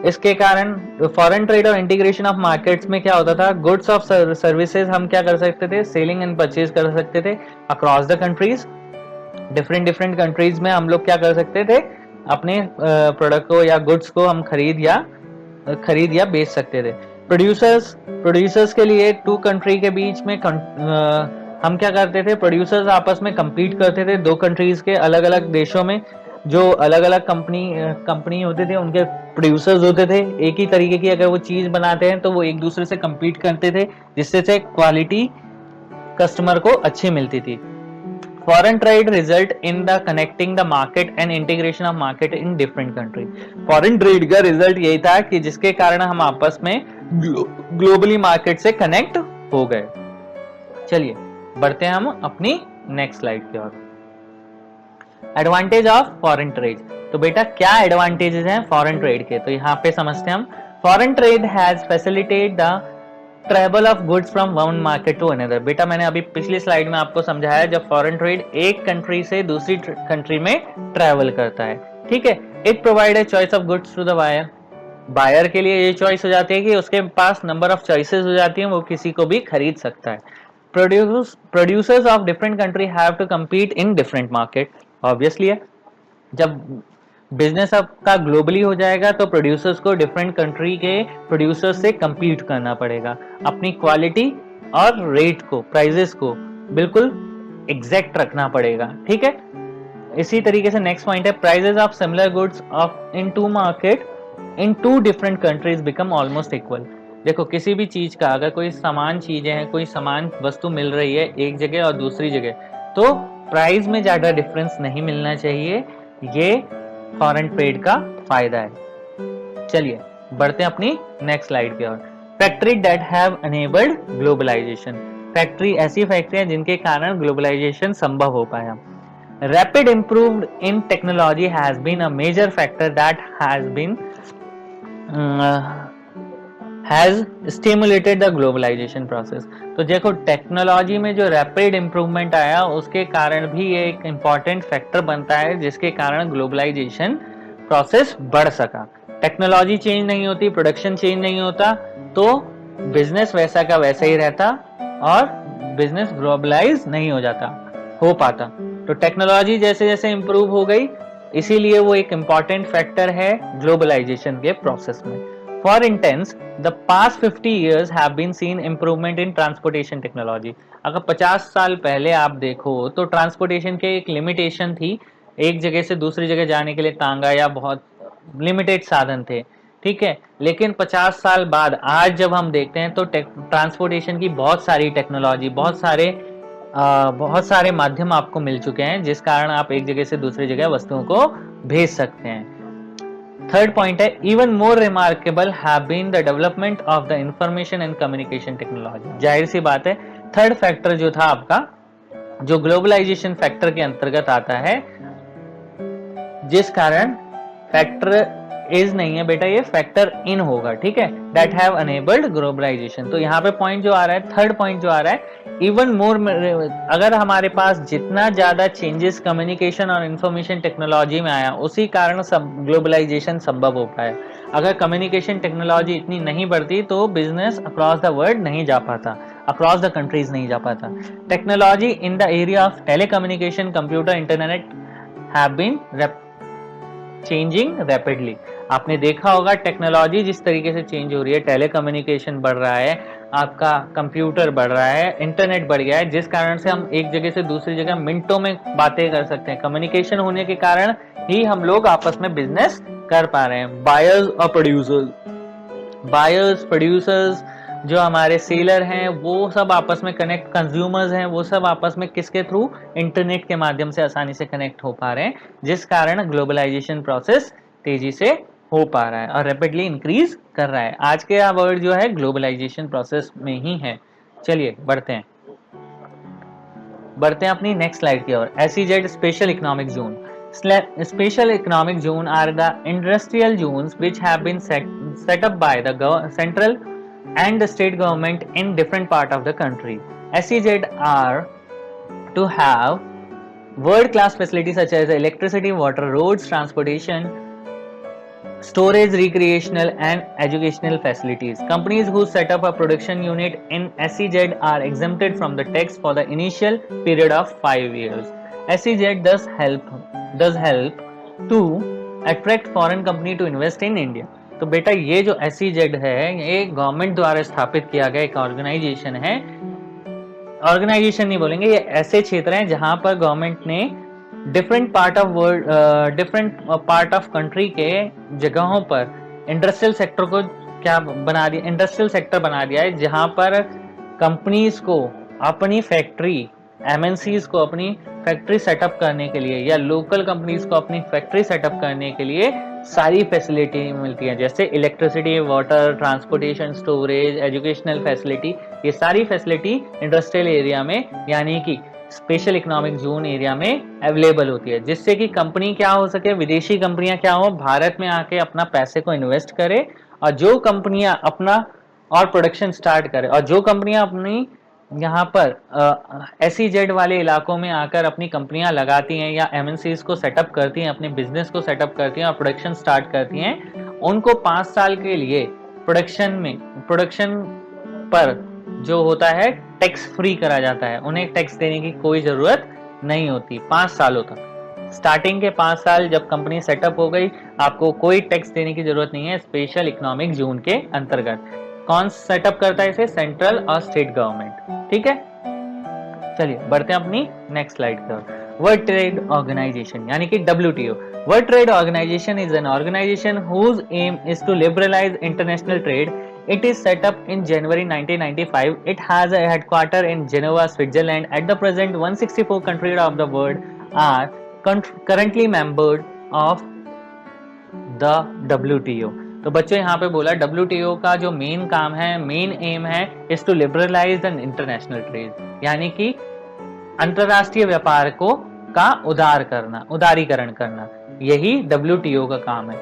A: इसके कारण फॉरेन ट्रेड और इंटीग्रेशन ऑफ मार्केट्स में क्या होता था, गुड्स ऑफ सर्विसेज हम क्या कर सकते थे, सेलिंग एंड परचेज कर सकते थे across the countries. Different countries में हम लोग क्या कर सकते थे, अपने प्रोडक्ट को या गुड्स को हम खरीद या बेच सकते थे। प्रोड्यूसर्स के लिए टू कंट्री के बीच में हम क्या करते थे, प्रोड्यूसर्स आपस में compete करते थे, दो कंट्रीज के अलग अलग देशों में जो अलग अलग कंपनी होते थे उनके प्रोड्यूसर्स होते थे, एक ही तरीके की अगर वो चीज बनाते हैं तो वो एक दूसरे से compete करते थे, जिससे से क्वालिटी कस्टमर को अच्छी मिलती थी। Foreign trade result in the connecting the market and integration of market in different country. Foreign trade का रिजल्ट यही था कि जिसके कारण हम आपस में ग्लोबली मार्केट से कनेक्ट हो गए। चलिए बढ़ते हैं हम अपनी नेक्स्ट स्लाइड की ओर। एडवांटेज ऑफ फॉरेन ट्रेड, तो बेटा क्या एडवांटेजेस हैं फॉरेन ट्रेड के, तो यहाँ पे समझते हैं हम। Foreign trade has facilitate the travel of goods from one market to another. बेटा मैंने अभी पिछली स्लाइड में आपको समझाया, जब फॉरेन ट्रेड एक कंट्री से दूसरी कंट्री में ट्रेवल करता है, ठीक है। It provide a choice of goods to the buyer, buyer के लिए ये चॉइस हो जाती है कि उसके पास नंबर ऑफ चॉइसेस हो जाती हैं, वो किसी को भी खरीद सकता है। Producers of different country have to compete in different market, obviously है। जब बिजनेस आपका ग्लोबली हो जाएगा तो प्रोड्यूसर्स को डिफरेंट कंट्री के प्रोड्यूसर्स से compete करना पड़ेगा, अपनी क्वालिटी और रेट को, प्राइजेस को बिल्कुल एग्जैक्ट रखना पड़ेगा, ठीक है। इसी तरीके से नेक्स्ट पॉइंट है, prices of similar goods of in two market in two different countries become almost equal. देखो किसी भी चीज का, अगर कोई समान चीजें हैं, कोई समान वस्तु मिल रही है एक जगह और दूसरी जगह, तो प्राइस में ज्यादा डिफरेंस नहीं मिलना चाहिए, ये फॉरेन ट्रेड का फायदा है। चलिए बढ़ते हैं अपनी नेक्स्ट स्लाइड की ओर। Factory that have enabled globalisation, factory ऐसी फैक्ट्रियां जिनके कारण ग्लोबलाइजेशन संभव हो पाया। Rapid improvement in technology has been a major factor that has stimulated the globalization process। तो देखो टेक्नोलॉजी में जो रैपिड इम्प्रूवमेंट आया उसके कारण भी ये एक इम्पॉर्टेंट फैक्टर बनता है जिसके कारण ग्लोबलाइजेशन प्रोसेस बढ़ सका। टेक्नोलॉजी चेंज नहीं होती, प्रोडक्शन चेंज नहीं होता, तो बिजनेस वैसा का वैसा ही रहता और बिजनेस ग्लोबलाइज नहीं हो पाता। तो टेक्नोलॉजी जैसे जैसे इंप्रूव हो गई, इसीलिए वो एक इंपॉर्टेंट फैक्टर है ग्लोबलाइजेशन के प्रोसेस में। For instance the past 50 years have been seen improvement in transportation technology. अगर 50 साल पहले आप देखो तो ट्रांसपोर्टेशन के एक लिमिटेशन थी, एक जगह से दूसरी जगह जाने के लिए तांगा या बहुत लिमिटेड साधन थे, ठीक है। लेकिन 50 साल बाद आज जब हम देखते हैं तो ट्रांसपोर्टेशन की बहुत सारी टेक्नोलॉजी, बहुत सारे माध्यम आपको मिल चुके हैं जिस कारण आप एक जगह से दूसरी जगह वस्तुओं को भेज सकते हैं। थर्ड पॉइंट है, even more remarkable have been the development of the information and communication technology. जाहिर सी बात है, थर्ड फैक्टर जो था आपका, जो ग्लोबलाइजेशन फैक्टर के अंतर्गत आता है, जिस कारण फैक्टर इज नहीं है बेटा, ये फैक्टर इन होगा, ठीक है, दैट हैव एनेबल्ड ग्लोबलाइजेशन। तो यहाँ पे पॉइंट जो आ रहा है, थर्ड पॉइंट जो आ रहा है, इवन मोर, अगर हमारे पास जितना ज्यादा चेंजेस कम्युनिकेशन और इंफॉर्मेशन टेक्नोलॉजी में आया उसी कारण ग्लोबलाइजेशन संभव हो पाया। अगर कम्युनिकेशन टेक्नोलॉजी इतनी नहीं बढ़ती तो बिजनेस अक्रॉस द वर्ल्ड नहीं जा पाता, अक्रॉस द कंट्रीज नहीं जा पाता। Technology in the area of telecommunication, computer, internet have been changing rapidly. आपने देखा होगा टेक्नोलॉजी जिस तरीके से चेंज हो रही है, टेलीकम्युनिकेशन बढ़ रहा है, आपका कंप्यूटर बढ़ रहा है, इंटरनेट बढ़ गया है, जिस कारण से हम एक जगह से दूसरी जगह मिनटों में बातें कर सकते हैं। कम्युनिकेशन होने के कारण ही हम लोग आपस में बिजनेस कर पा रहे हैं। बायर्स प्रोड्यूसर्स जो हमारे सेलर हैं वो सब आपस में कनेक्ट, कंज्यूमर्स हैं वो सब आपस में किसके थ्रू, इंटरनेट के माध्यम से आसानी से कनेक्ट हो पा रहे हैं, जिस कारण ग्लोबलाइजेशन प्रोसेस तेजी से हो पा रहा है और रैपिडली इंक्रीज कर रहा है। आज के वर्ड जो है ग्लोबलाइजेशन प्रोसेस में ही है। चलिए बढ़ते हैं अपनी नेक्स्ट स्लाइड की ओर। SEZ special economic zone. Special economic zone are the industrial zones which have been set up by the central and the state government in different part of the country. SEZ are to have world-class facilities such as electricity, water, roads, transportation, storage, recreational and educational facilities. Companies who set up a production unit in SEZ are exempted from the tax for the initial period of 5 years. SEZ does help to attract foreign company to invest in India. तो बेटा ये जो SEZ है ये गवर्नमेंट द्वारा स्थापित किया गया एक ऑर्गेनाइजेशन है। ऑर्गेनाइजेशन नहीं बोलेंगे, ये ऐसे क्षेत्र हैं जहां पर गवर्नमेंट ने डिफरेंट पार्ट ऑफ कंट्री के जगहों पर इंडस्ट्रियल सेक्टर को क्या बना दिया, इंडस्ट्रियल सेक्टर बना दिया है, जहां पर कंपनीज को अपनी फैक्ट्री, MNCs को अपनी फैक्ट्री सेटअप करने के लिए या लोकल कंपनीज को अपनी फैक्ट्री सेटअप करने के लिए सारी फैसिलिटी मिलती है, जैसे electricity, water, transportation, storage, educational facility. ये सारी फैसिलिटी इंडस्ट्रियल एरिया में यानी कि स्पेशल इकोनॉमिक जोन एरिया में अवेलेबल होती है, जिससे कि कंपनी क्या हो सके, विदेशी कंपनियां क्या हो, भारत में आके अपना पैसे को इन्वेस्ट करे और जो कंपनियां अपना और प्रोडक्शन स्टार्ट करे और जो कंपनियां अपनी यहाँ पर SEZ वाले इलाकों में आकर अपनी कंपनियां लगाती हैं या MNCs को सेटअप करती हैं, अपने बिजनेस को सेटअप करती हैं और प्रोडक्शन स्टार्ट करती हैं, उनको 5 साल के लिए प्रोडक्शन पर जो होता है टैक्स फ्री करा जाता है, उन्हें टैक्स देने की कोई जरूरत नहीं होती 5 सालों तक। स्टार्टिंग के 5 साल जब कंपनी सेटअप हो गई, आपको कोई टैक्स देने की जरूरत नहीं है स्पेशल इकोनॉमिक जोन के अंतर्गत। कौन सेटअप करता है इसे? सेंट्रल और स्टेट गवर्नमेंट। ठीक है, चलिए बढ़ते हैं अपनी नेक्स्ट स्लाइड की ओर। वर्ल्ड ट्रेड ऑर्गेनाइजेशन यानी कि WTO। World trade organisation is an organisation whose aim is to liberalize international trade. It is set up in January 1995. It has a headquarter in Geneva, Switzerland. At the present, 164 countries of the world are currently members of the WTO. तो बच्चों यहाँ पे बोला WTO का जो मेन काम है, मेन एम है, is to liberalise the international trade, यानी कि अंतरराष्ट्रीय व्यापार को का उदारीकरण करना, यही WTO का काम है,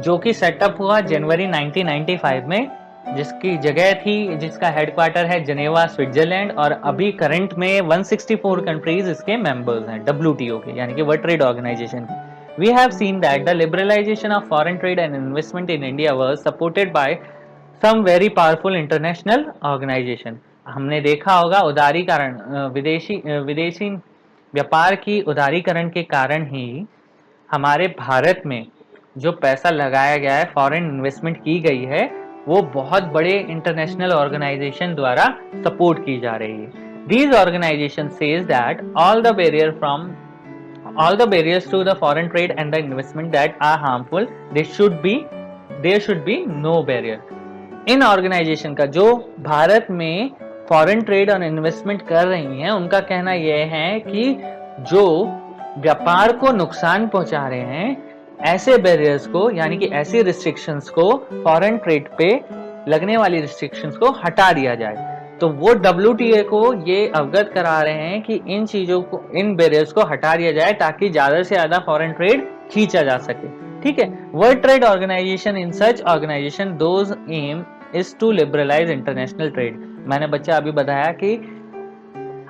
A: जो कि सेटअप हुआ जनवरी 1995 में, जिसकी जगह थी, जिसका हेडक्वार्टर है जनेवा, स्विट्जरलैंड, और अभी करंट में 164 कंट्रीज इसके मेंबर्स हैं WTO के, यानी कि वर्ल्ड ट्रेड ऑर्गेनाइजेशन के। We have seen that the liberalization of foreign trade and investment in India was supported by some very powerful international organization. हमने देखा होगा उदारीकरण, विदेशी व्यापार की उदारीकरण के कारण ही हमारे भारत में जो पैसा लगाया गया है, फॉरेन इन्वेस्टमेंट की गई है, वो बहुत बड़े इंटरनेशनल ऑर्गेनाइजेशन द्वारा सपोर्ट की जा रही है। These organizations says that all the barriers to the foreign trade and the investment that are harmful, there should be no barrier. इन ऑर्गेनाइजेशन का, जो भारत में फॉरेन ट्रेड और इन्वेस्टमेंट कर रही हैं, उनका कहना यह है कि जो व्यापार को नुकसान पहुंचा रहे हैं, ऐसे बैरियर्स को, यानी कि ऐसी रिस्ट्रिक्शंस को, फॉरेन ट्रेड पे लगने वाली रिस्ट्रिक्शंस को हटा दिया जाए। तो वो WTO को ये अवगत करा रहे हैं कि इन चीजों को, इन बैरियर्स को हटा दिया जाए ताकि ज्यादा से ज्यादा फॉरेन ट्रेड खींचा जा सके। ठीक है, world trade organisation, in such organisation those aim is to liberalise international trade. मैंने बच्चा अभी बताया कि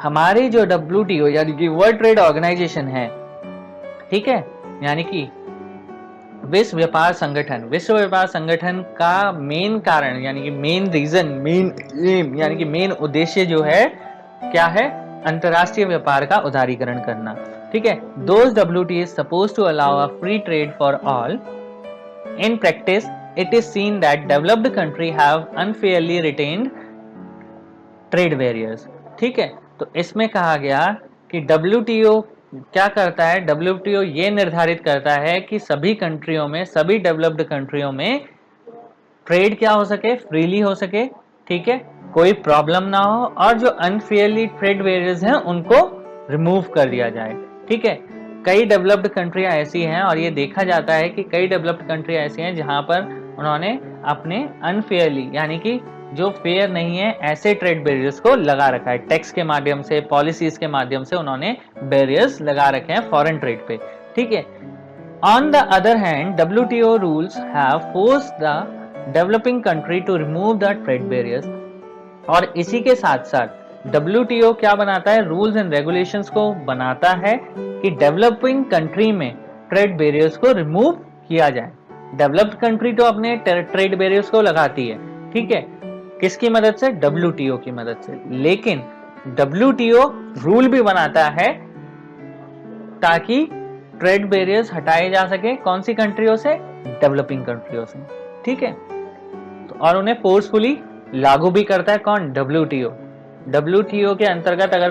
A: हमारी जो WTO यानी कि वर्ल्ड ट्रेड ऑर्गेनाइजेशन है, ठीक है, यानी कि विश्व व्यापार संगठन का मेन कारण, यानी कि मेन रीजन, मेन एम, यानी कि मेन उद्देश्य जो है, क्या है? अंतरराष्ट्रीय व्यापार का उदारीकरण करना। ठीक है, those WTO is supposed to allow a free trade for all. In practice, it is seen that developed countries have unfairly retained trade barriers. ठीक है, तो इसमें कहा गया कि WTO क्या करता है? WTO ये निर्धारित करता है कि सभी कंट्रियों में, सभी डेवलप्ड कंट्रियों में ट्रेड क्या हो सके? फ्रीली हो सके। ठीक है, कोई प्रॉब्लम ना हो, और जो अनफेयरली ट्रेड बैरियर्स हैं उनको रिमूव कर दिया जाए। ठीक है, कई डेवलप्ड कंट्रियां ऐसी हैं, और ये देखा जाता है कि कई डेवलप्ड कंट्रियां ऐसी हैं जहां पर उन्होंने अपने अनफेयरली, यानी कि जो फेयर नहीं है, ऐसे ट्रेड बैरियर्स को लगा रखा है। टैक्स के माध्यम से, पॉलिसीज के माध्यम से उन्होंने बैरियर्स लगा रखे हैं फॉरेन ट्रेड पे। ठीक है, on the other hand WTO rules have forced the developing country to remove the trade barriers. और इसी के साथ साथ WTO क्या बनाता है? रूल्स एंड रेगुलेशंस को बनाता है कि डेवलपिंग कंट्री में ट्रेड बैरियर्स को रिमूव किया जाए। डेवलप्ड कंट्री तो अपने ट्रेड बैरियर्स को लगाती है, ठीक है, किसकी मदद से? WTO की मदद से। लेकिन WTO रूल भी बनाता है ताकि ट्रेड बैरियर्स हटाए जा सके। कौन सी कंट्रियों से? डेवलपिंग कंट्रियों से। ठीक है, तो और उन्हें फोर्सफुली लागू भी करता है। कौन? WTO के अंतर्गत अगर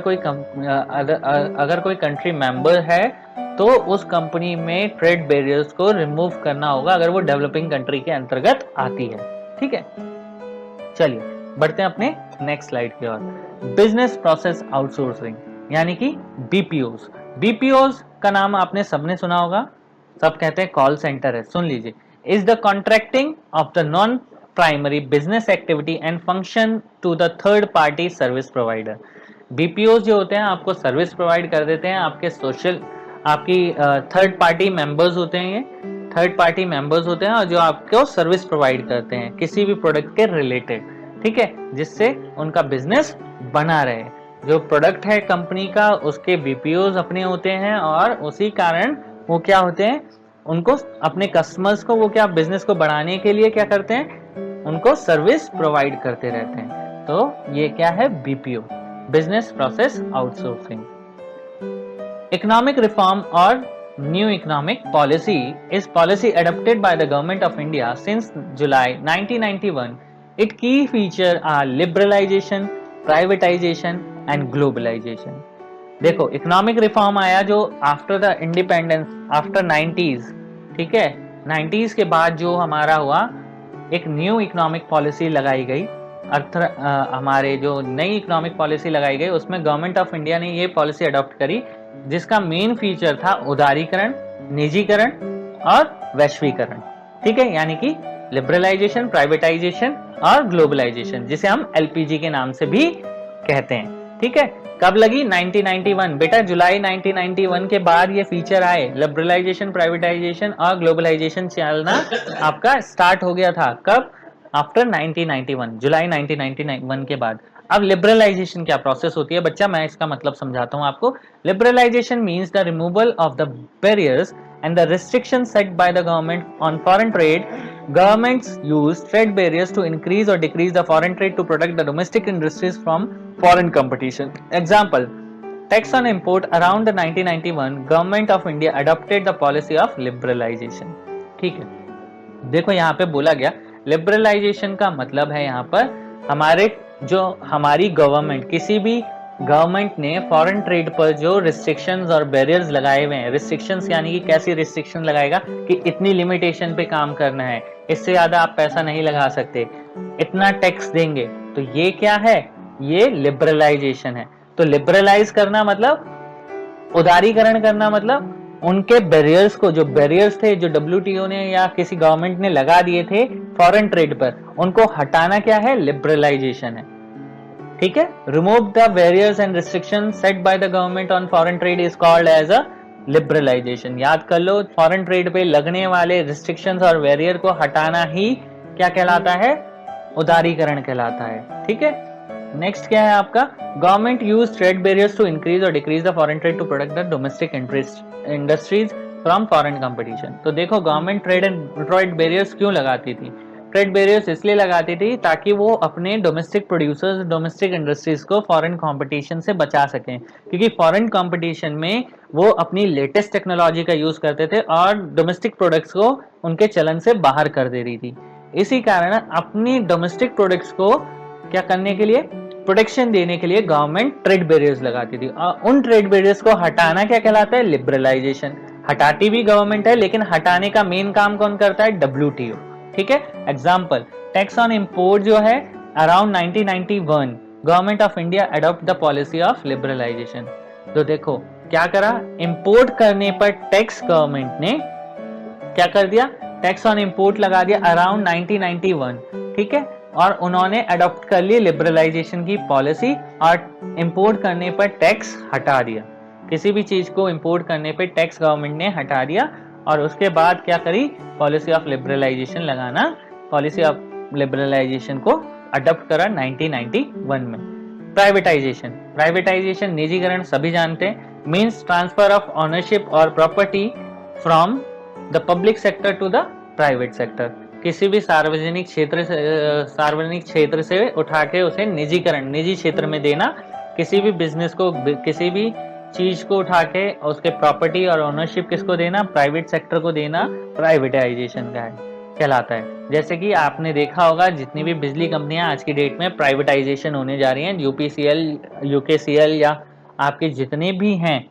A: कोई कंट्री मेंबर है तो उस कंपनी में ट्रेड बैरियर्स को रिमूव करना होगा अगर वो डेवलपिंग कंट्री के अंतर्गत आती है। ठीक है, चलिए बढ़ते हैं अपने नेक्स्ट स्लाइड की ओर। बिजनेस प्रोसेस आउटसोर्सिंग यानी कि BPOs का नाम आपने सबने सुना होगा, सब कहते हैं कॉल सेंटर है। सुन लीजिए, is the contracting of the non primary business activity and function to the third party service provider. BPOs जो होते हैं आपको सर्विस प्रोवाइड कर देते हैं, आपकी थर्ड पार्टी मेंबर्स होते हैं, ये थर्ड पार्टी मेंबर्स होते हैं और जो आपको सर्विस प्रोवाइड करते हैं किसी भी प्रोडक्ट के रिलेटेड। ठीक है, जिससे उनका बिजनेस बना रहे। जो प्रोडक्ट है कंपनी का, उसके BPOs अपने होते हैं और उसी कारण वो क्या होते हैं? उनको अपने कस्टमर्स को वो क्या बिजनेस को बढ़ाने के लिए क्या करते हैं, उनको सर्विस प्रोवाइड करते रहते हैं। तो ये क्या है, BPO, business process outsourcing. Economic reform और new economic policy is policy adopted by the government of India since July 1991. Its key feature are liberalization, privatization and globalization. देखो इकोनॉमिक रिफॉर्म आया जो after the independence, after 90s, ठीक है, 90s के बाद जो हमारा हुआ, एक न्यू इकोनॉमिक पॉलिसी लगाई गई। हमारे जो नई इकोनॉमिक पॉलिसी लगाई गई उसमें गवर्नमेंट ऑफ इंडिया ने ये पॉलिसी अडॉप्ट करी जिसका मेन फीचर था उदारीकरण, निजीकरण और वैश्वीकरण। ठीक है, यानी कि लिबरलाइजेशन, प्राइवेटाइजेशन और ग्लोबलाइजेशन, जिसे हम एलपीजी के नाम से भी कहते हैं। ठीक है, कब लगी, 1991 बेटा, जुलाई 1991 के बाद ये फीचर आए, लिबरलाइजेशन, प्राइवेटाइजेशन और ग्लोबलाइजेशन चलना आपका स्टार्ट हो गया था। कब, आफ्टर 1991, जुलाई 1991 के बाद। अब लिबरलाइजेशन क्या प्रोसेस होती है बच्चा, मैं इसका मतलब समझाता हूं आपको। Liberalisation means the removal of the barriers and the restrictions set by the government on foreign trade. Governments use trade barriers to increase or decrease the foreign trade to protect the domestic industries from foreign competition. Example, tax on import. Around the 1991 government of India adopted the policy of liberalization. ठीक है, देखो यहाँ पे बोला गया लिबरलाइजेशन का मतलब है यहाँ पर हमारी गवर्नमेंट, किसी भी गवर्नमेंट ने फॉरेन ट्रेड पर जो रिस्ट्रिक्शंस और बैरियर्स लगाए हुए हैं, रिस्ट्रिक्शंस यानी कि कैसी रिस्ट्रिक्शन लगाएगा कि इतनी लिमिटेशन पे काम करना है, इससे ज्यादा आप पैसा नहीं लगा सकते, इतना टैक्स देंगे, तो ये क्या है, ये लिबरलाइजेशन है। तो लिबरलाइज करना मतलब उदारीकरण करना, मतलब उनके बैरियर्स को, जो बैरियर्स थे जो WTO ने या किसी गवर्नमेंट ने लगा दिए थे फॉरेन ट्रेड पर, उनको हटाना क्या है, लिबरलाइजेशन है। ठीक है, remove the barriers and restriction set by the government on foreign trade is called as a liberalisation. याद कर लो, फॉरेन ट्रेड पे लगने वाले रिस्ट्रिक्शंस और बैरियर को हटाना ही क्या कहलाता है, उदारीकरण कहलाता है। ठीक है, नेक्स्ट क्या है आपका, government use trade barriers to increase और decrease the foreign trade to protect the domestic industries from foreign competition. तो देखो गवर्नमेंट ट्रेड बैरियर्स क्यों लगाती थी, ट्रेड बैरियर्स इसलिए लगाती थी ताकि वो अपने डोमेस्टिक प्रोड्यूसर्स, डोमेस्टिक इंडस्ट्रीज को फॉरेन कंपटीशन से बचा सकें, क्योंकि फॉरेन कंपटीशन में वो अपनी लेटेस्ट टेक्नोलॉजी का यूज करते थे और डोमेस्टिक प्रोडक्ट्स को उनके चलन से बाहर कर दे रही थी। इसी कारण अपनी डोमेस्टिक प्रोडक्ट्स को क्या करने के लिए, प्रोटेक्शन देने के लिए गवर्नमेंट ट्रेड बैरियर्स लगाती थी। और उन ट्रेड बैरियर्स को हटाना क्या कहलाता है, लिबरलाइजेशन। हटाती भी गवर्नमेंट है, लेकिन हटाने का मेन काम कौन करता है, WTO। ठीक है, एग्जाम्पल, टैक्स ऑन इंपोर्ट जो है around 1991 government of India adopt the policy of liberalisation. तो देखो क्या करा, इंपोर्ट करने पर टैक्स गवर्नमेंट ने क्या कर दिया, टैक्स ऑन इंपोर्ट लगा दिया अराउंड 1991। ठीक है, और उन्होंने अडॉप्ट कर ली लिबरलाइजेशन की पॉलिसी और इंपोर्ट करने पर टैक्स हटा दिया। किसी भी चीज को इंपोर्ट करने पर टैक्स गवर्नमेंट ने हटा दिया और उसके बाद क्या करी, पॉलिसी ऑफ लिबरलाइजेशन लगाना, पॉलिसी ऑफ लिबरलाइजेशन को अडॉप्ट करा 1991 में। प्राइवेटाइजेशन, प्राइवेटाइजेशन निजीकरण सभी जानते हैं, मींस ट्रांसफर ऑफ ओनरशिप और property from the public sector to the private sector. किसी भी सार्वजनिक क्षेत्र से उठा के उसे निजीकरण, निजी क्षेत्र में देना, किसी भी बिजनेस को, किसी भी चीज को उठा के उसके प्रॉपर्टी और ओनरशिप किसको देना, प्राइवेट सेक्टर को देना, प्राइवेटाइजेशन का है कहलाता है। जैसे कि आपने देखा होगा जितनी भी बिजली कंपनियां आज की डेट में प्राइवेटाइजेशन होने जा रही हैं, UPCL, UKCL या आपके जितने भी हैं,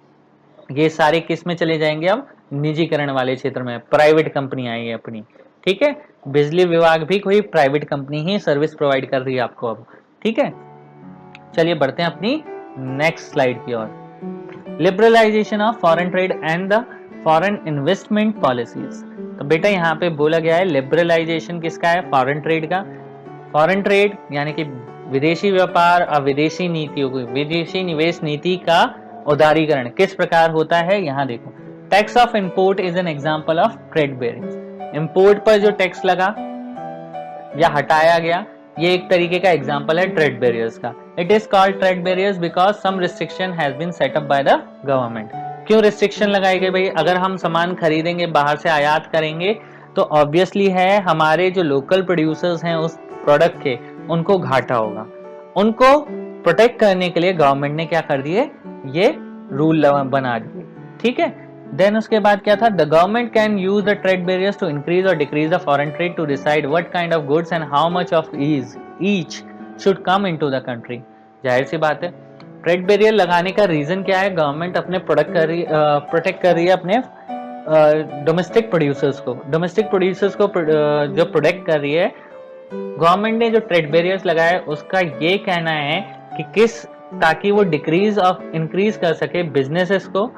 A: ये सारे किस में चले जाएंगे, अब निजीकरण वाले क्षेत्र में, प्राइवेट कंपनी आएगी अपनी। ठीक है, बिजली विभाग भी कोई प्राइवेट कंपनी ही सर्विस प्रोवाइड कर रही है आपको अब। ठीक है, चलिए बढ़ते हैं अपनी नेक्स्ट स्लाइड की ओर। Liberalisation of foreign trade and the foreign investment policies. तो बेटा यहाँ पे बोला गया है लिबरलाइजेशन किसका है, फॉरेन ट्रेड का। फॉरेन ट्रेड यानी कि विदेशी व्यापार और विदेशी नीतियों को, विदेशी निवेश नीति का उदारीकरण किस प्रकार होता है, यहाँ देखो। Tax of import is an example of trade barriers. Import पर जो टैक्स लगा या हटाया गया, ये एक तरीके का एग्जांपल है ट्रेड बैरियर्स का। It is called trade barriers because some restriction has been set up by the government. क्यों रिस्ट्रिक्शन लगाई गई भाई? अगर हम सामान खरीदेंगे, बाहर से आयात करेंगे, तो ऑब्वियसली है हमारे जो लोकल प्रोड्यूसर्स हैं उस प्रोडक्ट के, उनको घाटा होगा। उनको प्रोटेक्ट करने के लिए गवर्नमेंट ने क्या कर दिए, ये रूल बना दिए, ठीक है। देन उसके बाद क्या था, the government can use the trade barriers to increase और decrease the foreign trade to decide what kind of goods and how much of each should come into the country. जाहिर सी बात है, ट्रेड बैरियर लगाने का रीजन क्या है, गवर्नमेंट अपने प्रोटेक्ट कर रही है अपने डोमेस्टिक प्रोड्यूसर्स को जो प्रोटेक्ट कर रही है। गवर्नमेंट ने जो ट्रेड बैरियर्स लगाया उसका ये कहना है कि ताकि वो इंक्रीज कर सके बिजनेसेस को,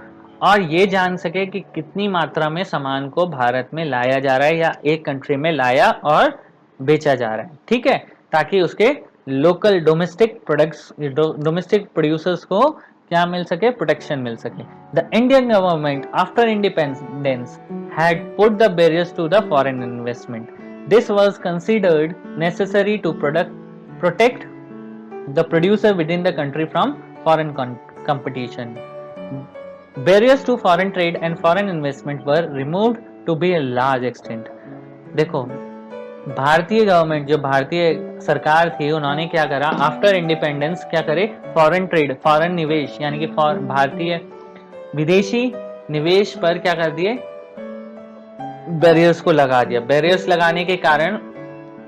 A: और ये जान सके कि कितनी मात्रा में सामान को भारत में लाया जा रहा है या एक कंट्री में लाया और बेचा जा रहा है, ठीक है, ताकि उसके लोकल डोमेस्टिक प्रोड्यूसर्स को क्या मिल सके, प्रोटेक्शन मिल सके। The Indian government after independence had put the barriers to the foreign investment. This was considered necessary to protect the producer within the country from foreign competition. Barriers to foreign trade and foreign investment were removed to be a large extent. देखो, भारतीय गवर्नमेंट, जो भारतीय सरकार थी, उन्होंने क्या करा, आफ्टर इंडिपेंडेंस क्या करे, फॉरेन ट्रेड, फॉरेन निवेश यानी कि भारतीय विदेशी निवेश पर क्या कर दिए, बैरियर्स को लगा दिया। बैरियर्स लगाने के कारण,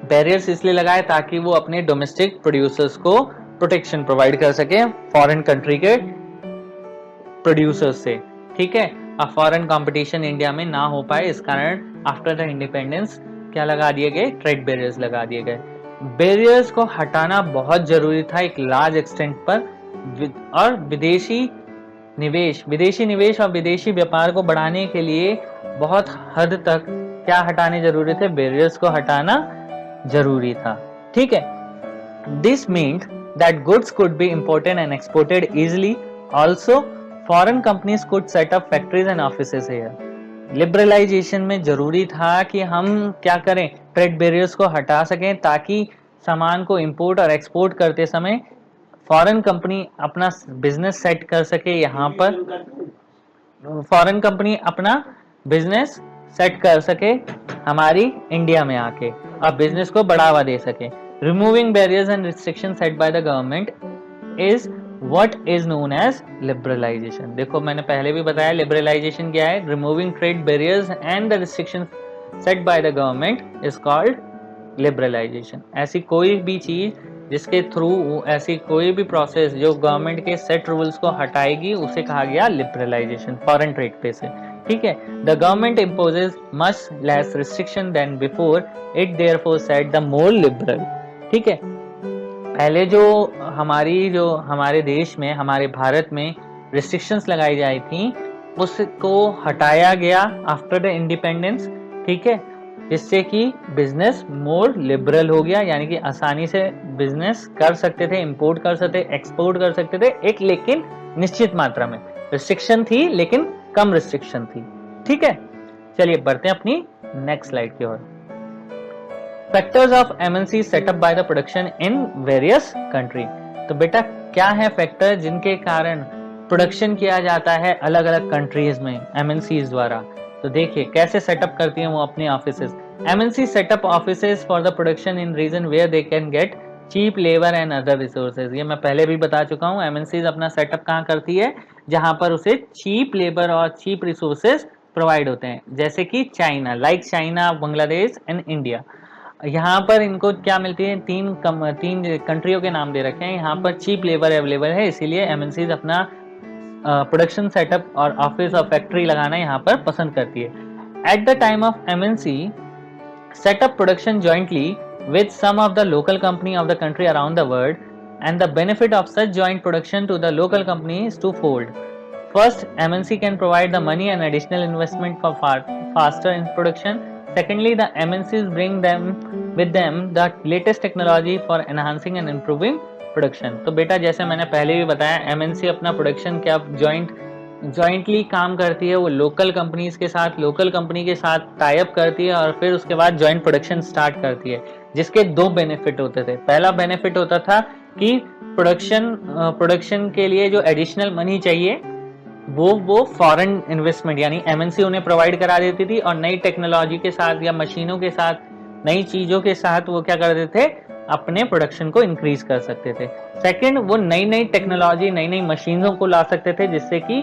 A: बैरियर्स इसलिए लगाए ताकि वो अपने डोमेस्टिक प्रोड्यूसर्स को प्रोटेक्शन प्रोवाइड कर सके फॉरेन कंट्री के प्रोड्यूसर्स से, ठीक है, अब फॉरेन कंपटीशन इंडिया में ना हो पाए, इस कारण आफ्टर द इंडिपेंडेंस क्या लगा दिए गए, ट्रेड बैरियर्स लगा दिए गए। बैरियर्स को हटाना बहुत जरूरी था एक लार्ज एक्सटेंट पर, और विदेशी निवेश और विदेशी व्यापार को बढ़ाने के लिए बहुत हद तक क्या हटाने जरूरी थे, बैरियर्स को हटाना जरूरी था, ठीक है। This meant that goods could be imported and exported easily, also foreign companies could set up factories and offices here. Liberalisation में जरूरी था कि हम क्या करें, ट्रेड बैरियर्स को हटा सकें ताकि सामान को इंपोर्ट और एक्सपोर्ट करते समय फॉरेन कंपनी अपना बिजनेस सेट कर सके, यहाँ पर फॉरेन कंपनी अपना बिजनेस सेट कर सके हमारी इंडिया में आके, और बिजनेस को बढ़ावा दे सके। Removing barriers and restriction set by the government is what is known as liberalisation. देखो, मैंने पहले भी बताया लिबरलाइजेशन क्या है, removing trade barriers and the restriction set by the government is called liberalisation. ऐसी कोई भी चीज जिसके थ्रू, ऐसी कोई भी प्रोसेस जो गवर्नमेंट के सेट रूल्स को हटाएगी, उसे कहा गया लिबरलाइजेशन, फॉरेन ट्रेड पे से, ठीक है। The government imposes much less restriction than before, it therefore set the more liberal, ठीक है। पहले जो हमारे देश में, हमारे भारत में रिस्ट्रिक्शंस लगाई जाई थी, उसको हटाया गया आफ्टर द इंडिपेंडेंस, ठीक है, जिससे कि बिजनेस मोर लिबरल हो गया, यानी कि आसानी से बिजनेस कर सकते थे, इंपोर्ट कर सकते, एक्सपोर्ट कर सकते थे, एक लेकिन निश्चित मात्रा में रिस्ट्रिक्शन थी, लेकिन कम रिस्ट्रिक्शन थी, ठीक है। चलिए बढ़ते हैं अपनी नेक्स्ट स्लाइड की ओर। Factors of MNC setup by the production in various country. तो बेटा क्या है फैक्टर जिनके कारण प्रोडक्शन किया जाता है अलग अलग कंट्रीज में एमएनसीज द्वारा। तो देखिए कैसे सेटअप करती हैं वो अपने offices. MNC setup offices for the production in region where they can get cheap labour and other resources. ये मैं पहले भी बता चुका हूँ, एमएनसीज अपना सेटअप कहाँ करती है, जहां पर उसे चीप लेबर और चीप रिसोर्सेज प्रोवाइड होते हैं, जैसे कि China, like China, Bangladesh and India. यहाँ पर इनको क्या मिलती है, तीन कंट्रियों के नाम दे रखे हैं, यहाँ पर चीप लेबर अवेलेबल है, इसीलिए एमएनसीज अपना प्रोडक्शन सेटअप और ऑफिस और फैक्ट्री लगाना यहाँ पर पसंद करती है। At the time of MNC setup production jointly with some of the local company of the country around the world, and the benefit of such joint production to the local company is twofold. First, MNC can provide the money and additional investment for faster in production. Secondly, the MNCs bring with them the latest technology for enhancing and improving production. तो बेटा जैसे मैंने पहले भी बताया, MNC अपना प्रोडक्शन क्या जॉइंटली काम करती है, वो लोकल कंपनीज के साथ, लोकल कंपनी के साथ टाई अप करती है और फिर उसके बाद जॉइंट प्रोडक्शन स्टार्ट करती है, जिसके दो बेनिफिट होते थे। पहला बेनिफिट होता था कि प्रोडक्शन के लिए जो एडिशनल मनी चाहिए वो फॉरेन इन्वेस्टमेंट यानी एमएनसी उन्हें प्रोवाइड करा देती थी, और नई टेक्नोलॉजी के साथ या मशीनों के साथ, नई चीजों के साथ वो क्या करते थे, अपने प्रोडक्शन को इंक्रीज कर सकते थे। सेकंड, वो नई नई टेक्नोलॉजी, नई नई मशीनों को ला सकते थे जिससे कि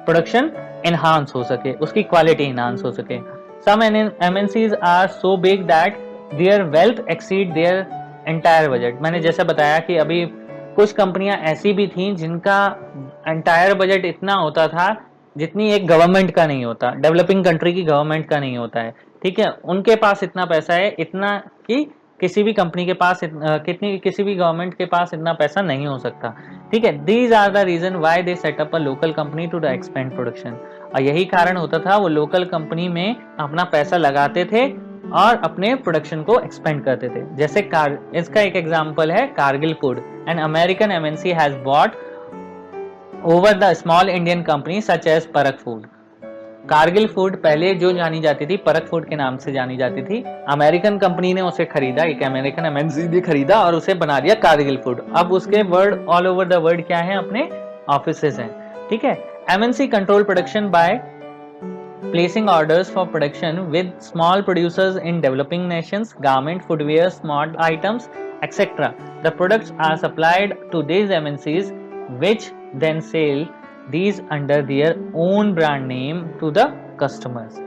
A: प्रोडक्शन एनहांस हो सके, उसकी क्वालिटी एनहांस हो सके। Some MNCs are so big that their wealth exceed their entire budget. मैंने जैसा बताया कि अभी कुछ कंपनियां ऐसी भी थी जिनका एंटायर बजट इतना होता था जितनी एक गवर्नमेंट का नहीं होता, डेवलपिंग कंट्री की गवर्नमेंट का नहीं होता है। ठीक है, उनके पास इतना पैसा है, इतना कि किसी भी कंपनी के पास किसी भी गवर्नमेंट के पास इतना पैसा नहीं हो सकता। ठीक है, these are the reason why they set up a local company to expand production. और यही कारण होता था वो लोकल कंपनी में अपना पैसा लगाते थे और अपने प्रोडक्शन को एक्सपेंड करते थे। जैसे इसका एक एग्जांपल है Cargill food. An American MNC has bought over the small Indian company such as Parakh food. Cargill food पहले जो जानी जाती थी परक फूड के नाम से जानी जाती थी, अमेरिकन कंपनी ने उसे खरीदा, एक अमेरिकन एमएनसी ने खरीदा और उसे बना दिया कारगिल फूड। अब उसके word all over the world क्या है, अपने ऑफिसेज हैं। ठीक है, MNC control production by placing orders for production with small producers in developing nations, garment, footwear, small items, etc. The products are supplied to these MNCs, which then sell these under their own brand name to the customers.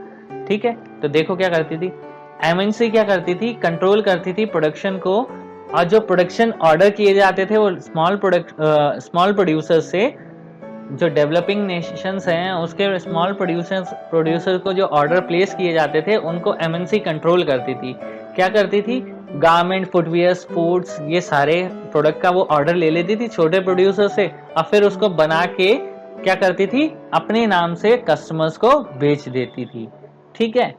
A: ठीक है, तो देखो क्या करती थी एमएनसी, क्या करती थी, कंट्रोल करती थी प्रोडक्शन को, और जो प्रोडक्शन ऑर्डर किए जाते थे वो स्मॉल प्रोड्यूसर से, जो डेवलपिंग नेशंस हैं उसके स्मॉल प्रोड्यूसर को जो ऑर्डर प्लेस किए जाते थे उनको एमएनसी कंट्रोल करती थी। क्या करती थी, गारमेंट, फुटवियर, स्पोर्ट्स, ये सारे प्रोडक्ट का वो ऑर्डर ले लेती थी छोटे प्रोड्यूसर से, और फिर उसको बना के क्या करती थी, अपने नाम से कस्टमर्स को बेच देती थी। ठीक है,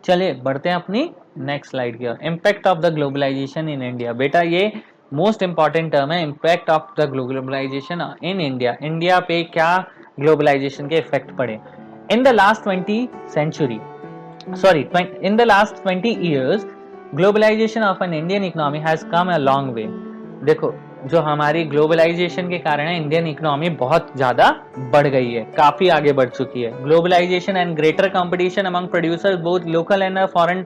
A: चलिए बढ़ते हैं अपनी नेक्स्ट स्लाइड की ओर। Impact of the globalisation in India. बेटा ये मोस्ट इंपॉर्टेंट टर्म है, impact of the globalisation in India. India पे क्या ग्लोबलाइजेशन के इफेक्ट पड़े। In the last 20 years globalisation of an Indian economy has come a long way. देखो, जो हमारी ग्लोबलाइजेशन के कारण है इंडियन इकोनॉमी बहुत ज्यादा बढ़ गई है, काफी आगे बढ़ चुकी है। Globalisation and greater competition among producers both local and foreign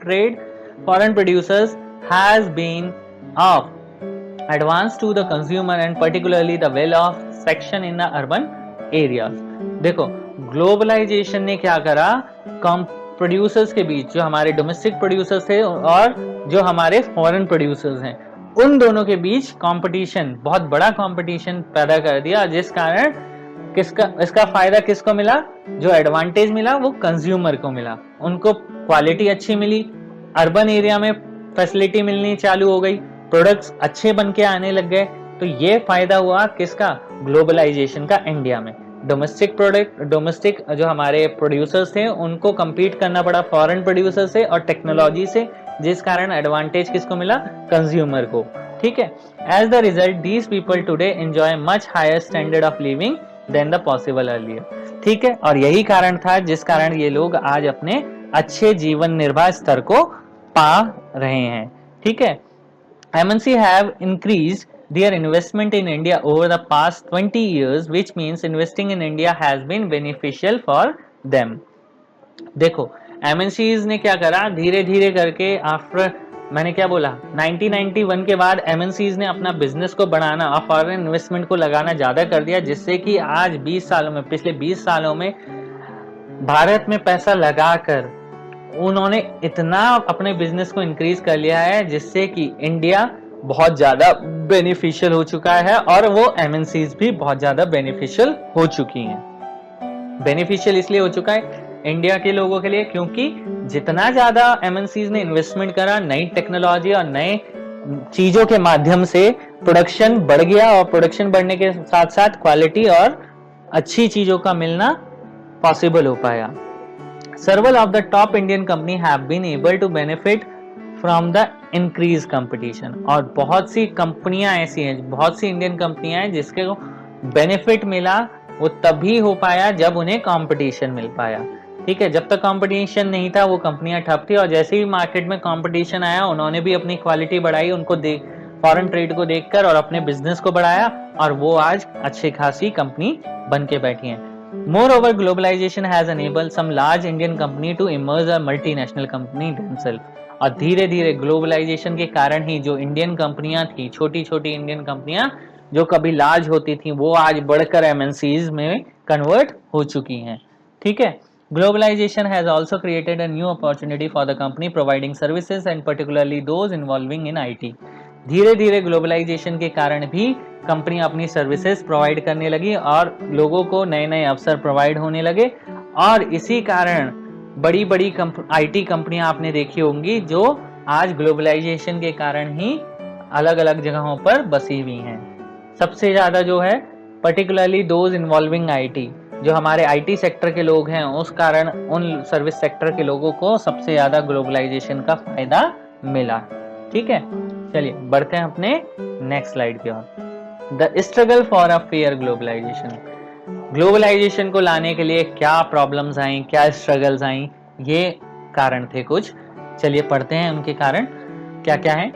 A: producers has been of advance to the consumer and particularly the well-off section in the urban areas। देखो, ग्लोबलाइजेशन ने क्या करा, प्रोड्यूसर्स के बीच, जो हमारे डोमेस्टिक प्रोड्यूसर्स थे और जो हमारे फॉरेन प्रोड्यूसर्स हैं, उन दोनों के बीच कंपटीशन, बहुत बड़ा कंपटीशन पैदा कर दिया, जिस कारण इसका फायदा किसको मिला, जो एडवांटेज मिला वो कंज्यूमर को मिला, उनको क्वालिटी अच्छी मिली, अर्बन एरिया में फैसिलिटी मिलनी चालू हो गई, प्रोडक्ट्स अच्छे बन के आने लग गए। तो ये फायदा हुआ किसका, ग्लोबलाइजेशन का इंडिया में। डोमेस्टिक जो हमारे प्रोड्यूसर्स थे उनको compete करना पड़ा फॉरेन प्रोड्यूसर से और टेक्नोलॉजी से, जिस कारण एडवांटेज किसको मिला, कंज्यूमर को। ठीक है, as the result these people today enjoy much higher standard of living than the possible earlier. ठीक है, और यही कारण था जिस कारण ये लोग आज अपने अच्छे जीवन निर्वाह स्तर को पा रहे हैं। ठीक है, MNC have increased their investment in India over the past 20 years, which means investing in India has been beneficial for them। देखो, MNCs ने क्या करा, धीरे धीरे करके आफ्टर, मैंने क्या बोला, 1991 के बाद MNCs ने अपना बिजनेस को बढ़ाना और फॉरेन इन्वेस्टमेंट को लगाना ज्यादा कर दिया, जिससे कि आज 20 सालों में, पिछले 20 सालों में भारत में पैसा लगाकर उन्होंने इतना अपने बिजनेस को इंक्रीज कर लिया है जिससे कि इंडिया बहुत ज्यादा बेनिफिशियल हो चुका है और वो एमएनसीज भी बहुत ज्यादा बेनिफिशियल हो चुकी हैं। बेनिफिशियल इसलिए हो चुका है इंडिया के लोगों के लिए क्योंकि जितना ज्यादा एमएनसीज ने इन्वेस्टमेंट करा, नई टेक्नोलॉजी और नए चीजों के माध्यम से प्रोडक्शन बढ़ गया, और प्रोडक्शन बढ़ने के साथ साथ क्वालिटी और अच्छी चीजों का मिलना पॉसिबल हो पाया। Several of the top Indian company have been able to benefit from the increased competition। और बहुत सी कंपनियां ऐसी हैं, बहुत सी इंडियन कंपनियां हैं जिसके को बेनिफिट मिला, वो तभी हो पाया जब उन्हें कंपटीशन मिल पाया। ठीक है, जब तक कंपटीशन नहीं था वो कंपनियां ठप थी, और जैसे ही मार्केट में कंपटीशन आया उन्होंने भी अपनी क्वालिटी बढ़ाई, उनको फॉरेन ट्रेड को देखकर, और अपने बिजनेस को बढ़ाया, और वो आज अच्छी खासी कंपनी बन के बैठी हैं। Moreover, globalization has enabled some large Indian company to emerge a multinational company themselves. और धीरे धीरे ग्लोबलाइजेशन के कारण ही जो इंडियन कंपनियां थी, छोटी छोटी इंडियन कंपनियां जो कभी लार्ज होती थी, वो आज बढ़कर एमएनसीज में कन्वर्ट हो चुकी हैं। ठीक है। Globalization has also created a new opportunity for the company providing services and particularly those involving in IT. धीरे धीरे ग्लोबलाइजेशन के कारण भी कंपनियां अपनी सर्विसेज प्रोवाइड करने लगी और लोगों को नए नए अवसर प्रोवाइड होने लगे, और इसी कारण बड़ी बड़ी आईटी कंपनियां आपने देखी होंगी जो आज ग्लोबलाइजेशन के कारण ही अलग अलग जगहों पर बसी हुई हैं। सबसे ज्यादा जो है पर्टिकुलरली दोज इन्वॉल्विंग आईटी, जो हमारे आईटी सेक्टर के लोग हैं, उस कारण उन सर्विस सेक्टर के लोगों को सबसे ज्यादा ग्लोबलाइजेशन का फायदा मिला। ठीक है, चलिए बढ़ते हैं अपने नेक्स्ट स्लाइड की ओर। The struggle for a fair globalisation. Globalisation को लाने के लिए क्या प्रॉब्लम्स आई, क्या स्ट्रगल्स आई, ये कारण थे कुछ। चलिए पढ़ते हैं उनके कारण क्या क्या है।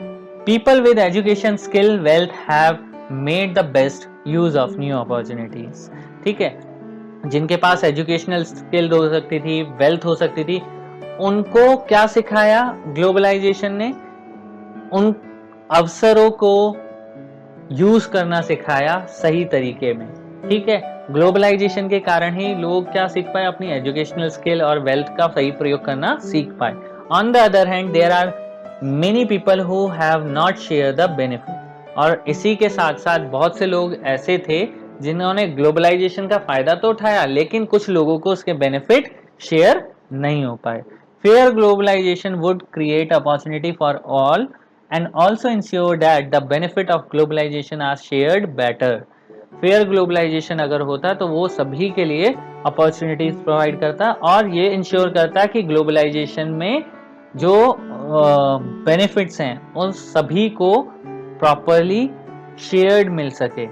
A: People with education skill wealth have made the best use of new opportunities. ठीक है, जिनके पास एजुकेशनल स्किल हो सकती थी, वेल्थ हो सकती थी, उनको क्या सिखाया ग्लोबलाइजेशन ने? उन अवसरों को यूज करना सिखाया सही तरीके में। ठीक है, ग्लोबलाइजेशन के कारण ही लोग क्या सीख पाए? अपनी एजुकेशनल स्किल और वेल्थ का सही प्रयोग करना सीख पाए। On the other hand there are many people who have not share the benefit. और इसी के साथ साथ बहुत से लोग ऐसे थे जिन्होंने ग्लोबलाइजेशन का फायदा तो उठाया, लेकिन कुछ लोगों को उसके बेनिफिट शेयर नहीं हो पाए। Fair globalization would create opportunity for all and also ensure that the benefit of globalization are shared better. Fair globalization अगर होता तो वो सभी के लिए अपॉर्चुनिटीज प्रोवाइड करता और ये इंश्योर करता कि ग्लोबलाइजेशन में जो बेनिफिट्स हैं उन सभी को प्रॉपरली शेयर्ड मिल सके।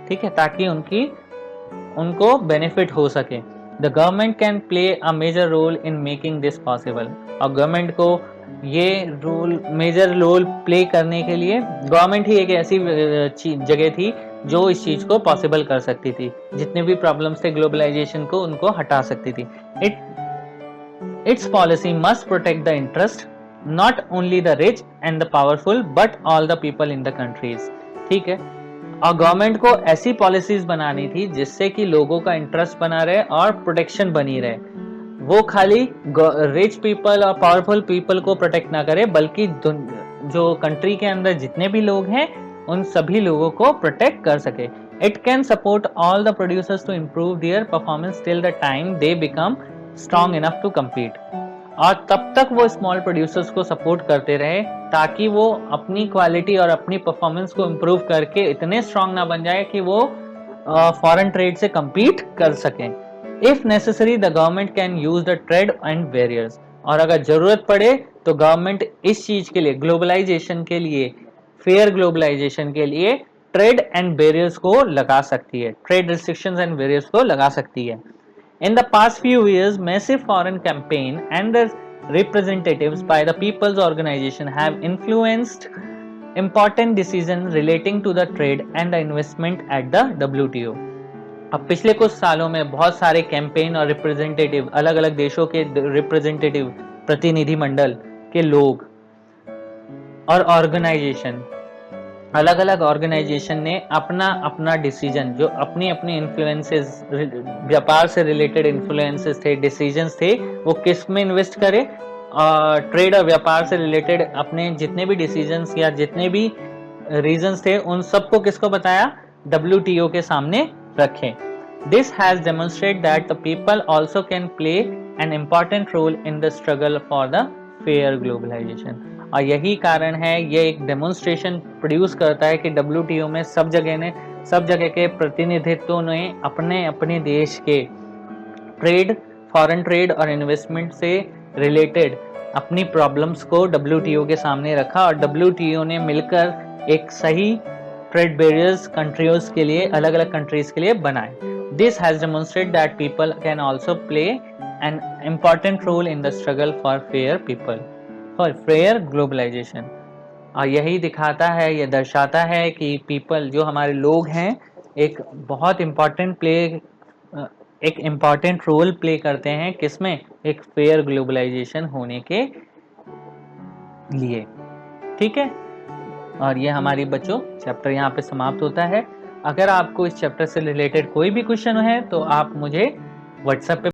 A: ठीक है, ताकि उनको बेनिफिट हो सके। The government can play a major role in making this possible. और गवर्नमेंट को ये रोल, मेजर रोल प्ले करने के लिए गवर्नमेंट ही एक ऐसी जगह थी जो इस चीज को पॉसिबल कर सकती थी। जितने भी प्रॉब्लम्स थे ग्लोबलाइजेशन को, उनको हटा सकती थी। It's policy must protect the interest not only the rich and the powerful but all the people in the countries. ठीक है, और गवर्नमेंट को ऐसी पॉलिसीज बनानी थी जिससे कि लोगों का इंटरेस्ट बना रहे और प्रोटेक्शन बनी रहे। वो खाली रिच पीपल और पावरफुल पीपल को प्रोटेक्ट ना करे, बल्कि जो कंट्री के अंदर जितने भी लोग हैं उन सभी लोगों को प्रोटेक्ट कर सके। It can support all the producers to improve their performance till the time they become strong enough to compete. और तब तक वो स्मॉल प्रोड्यूसर्स को सपोर्ट करते रहे ताकि वो अपनी क्वालिटी और अपनी परफॉर्मेंस को इम्प्रूव करके इतने स्ट्रॉन्ग ना बन जाए कि वो फॉरेन ट्रेड से कम्पीट कर सकें। If necessary the government can use the trade and barriers. और अगर जरूरत पड़े तो गवर्नमेंट इस चीज के लिए, ग्लोबलाइजेशन के लिए, फेयर ग्लोबलाइजेशन के लिए ट्रेड एंड बैरियर्स को लगा सकती है, ट्रेड रिस्ट्रिक्शंस एंड बैरियर्स को लगा सकती है। In the past few years, massive foreign campaign and the representatives by the People's Organization have influenced important decisions relating to the trade and the investment at the WTO. अब पिछले कुछ सालों में बहुत सारे कैंपेन और रिप्रेजेंटेटिव, अलग अलग देशों के रिप्रेजेंटेटिव, प्रतिनिधि मंडल के लोग और ऑर्गेनाइजेशन, अलग अलग ऑर्गेनाइजेशन ने अपना अपना डिसीजन, जो अपनी अपनी इन्फ्लुएंसेस, व्यापार से रिलेटेड इन्फ्लुएंसेस थे, डिसीजंस थे, वो किस में इन्वेस्ट करे, ट्रेड और व्यापार से रिलेटेड अपने जितने भी डिसीजंस या जितने भी रीजंस थे उन सबको किसको बताया? WTO के सामने रखें। This has demonstrate that the people also can play an important role in the struggle for the fair globalisation. और यही कारण है, ये एक डेमोन्स्ट्रेशन प्रोड्यूस करता है कि WTO में सब जगह के प्रतिनिधित्व ने अपने अपने देश के ट्रेड, फॉरेन ट्रेड और इन्वेस्टमेंट से रिलेटेड अपनी प्रॉब्लम्स को WTO के सामने रखा और WTO ने मिलकर एक सही ट्रेड बैरियर्स कंट्रीज के लिए, अलग अलग कंट्रीज के लिए बनाए। This has demonstrate that people can also play an important role in the struggle for fair globalisation. और यही दिखाता है, यह दर्शाता है कि पीपल, जो हमारे लोग हैं, एक बहुत इम्पॉर्टेंट एक इम्पॉर्टेंट रोल प्ले करते हैं, किसमें, एक फेयर ग्लोबलाइजेशन होने के लिए। ठीक है, और ये हमारी बच्चों चैप्टर यहाँ पे समाप्त होता है। अगर आपको इस चैप्टर से रिलेटेड कोई भी क्वेश्चन है तो आप मुझे व्हाट्सएप पे